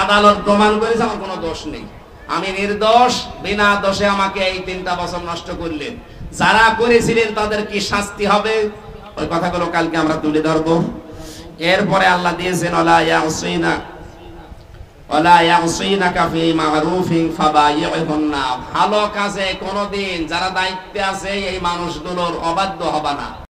আদালত প্রমাণ করেছে আমার কোনো দোষ নেই, আমি নির্দোষ। বিনা দোষে আমাকে এই 3টা বছর নষ্ট করলেন। যারা করেছিলেন তাদের কি শাস্তি হবে, ওই কথাগুলো কালকে আমরা তুলে ধরবো। এরপরে আল্লাহ দিয়েছেন, ওয়ালা ইয়াসিনা ওয়ালা ইয়াসিনাকা ফি মারুফিন ফাবাইহুন্না, ভালো কাজে কোনদিন যারা দায়িত্বে আছে এই মানুষগুলোর অবাধ্য হবা না।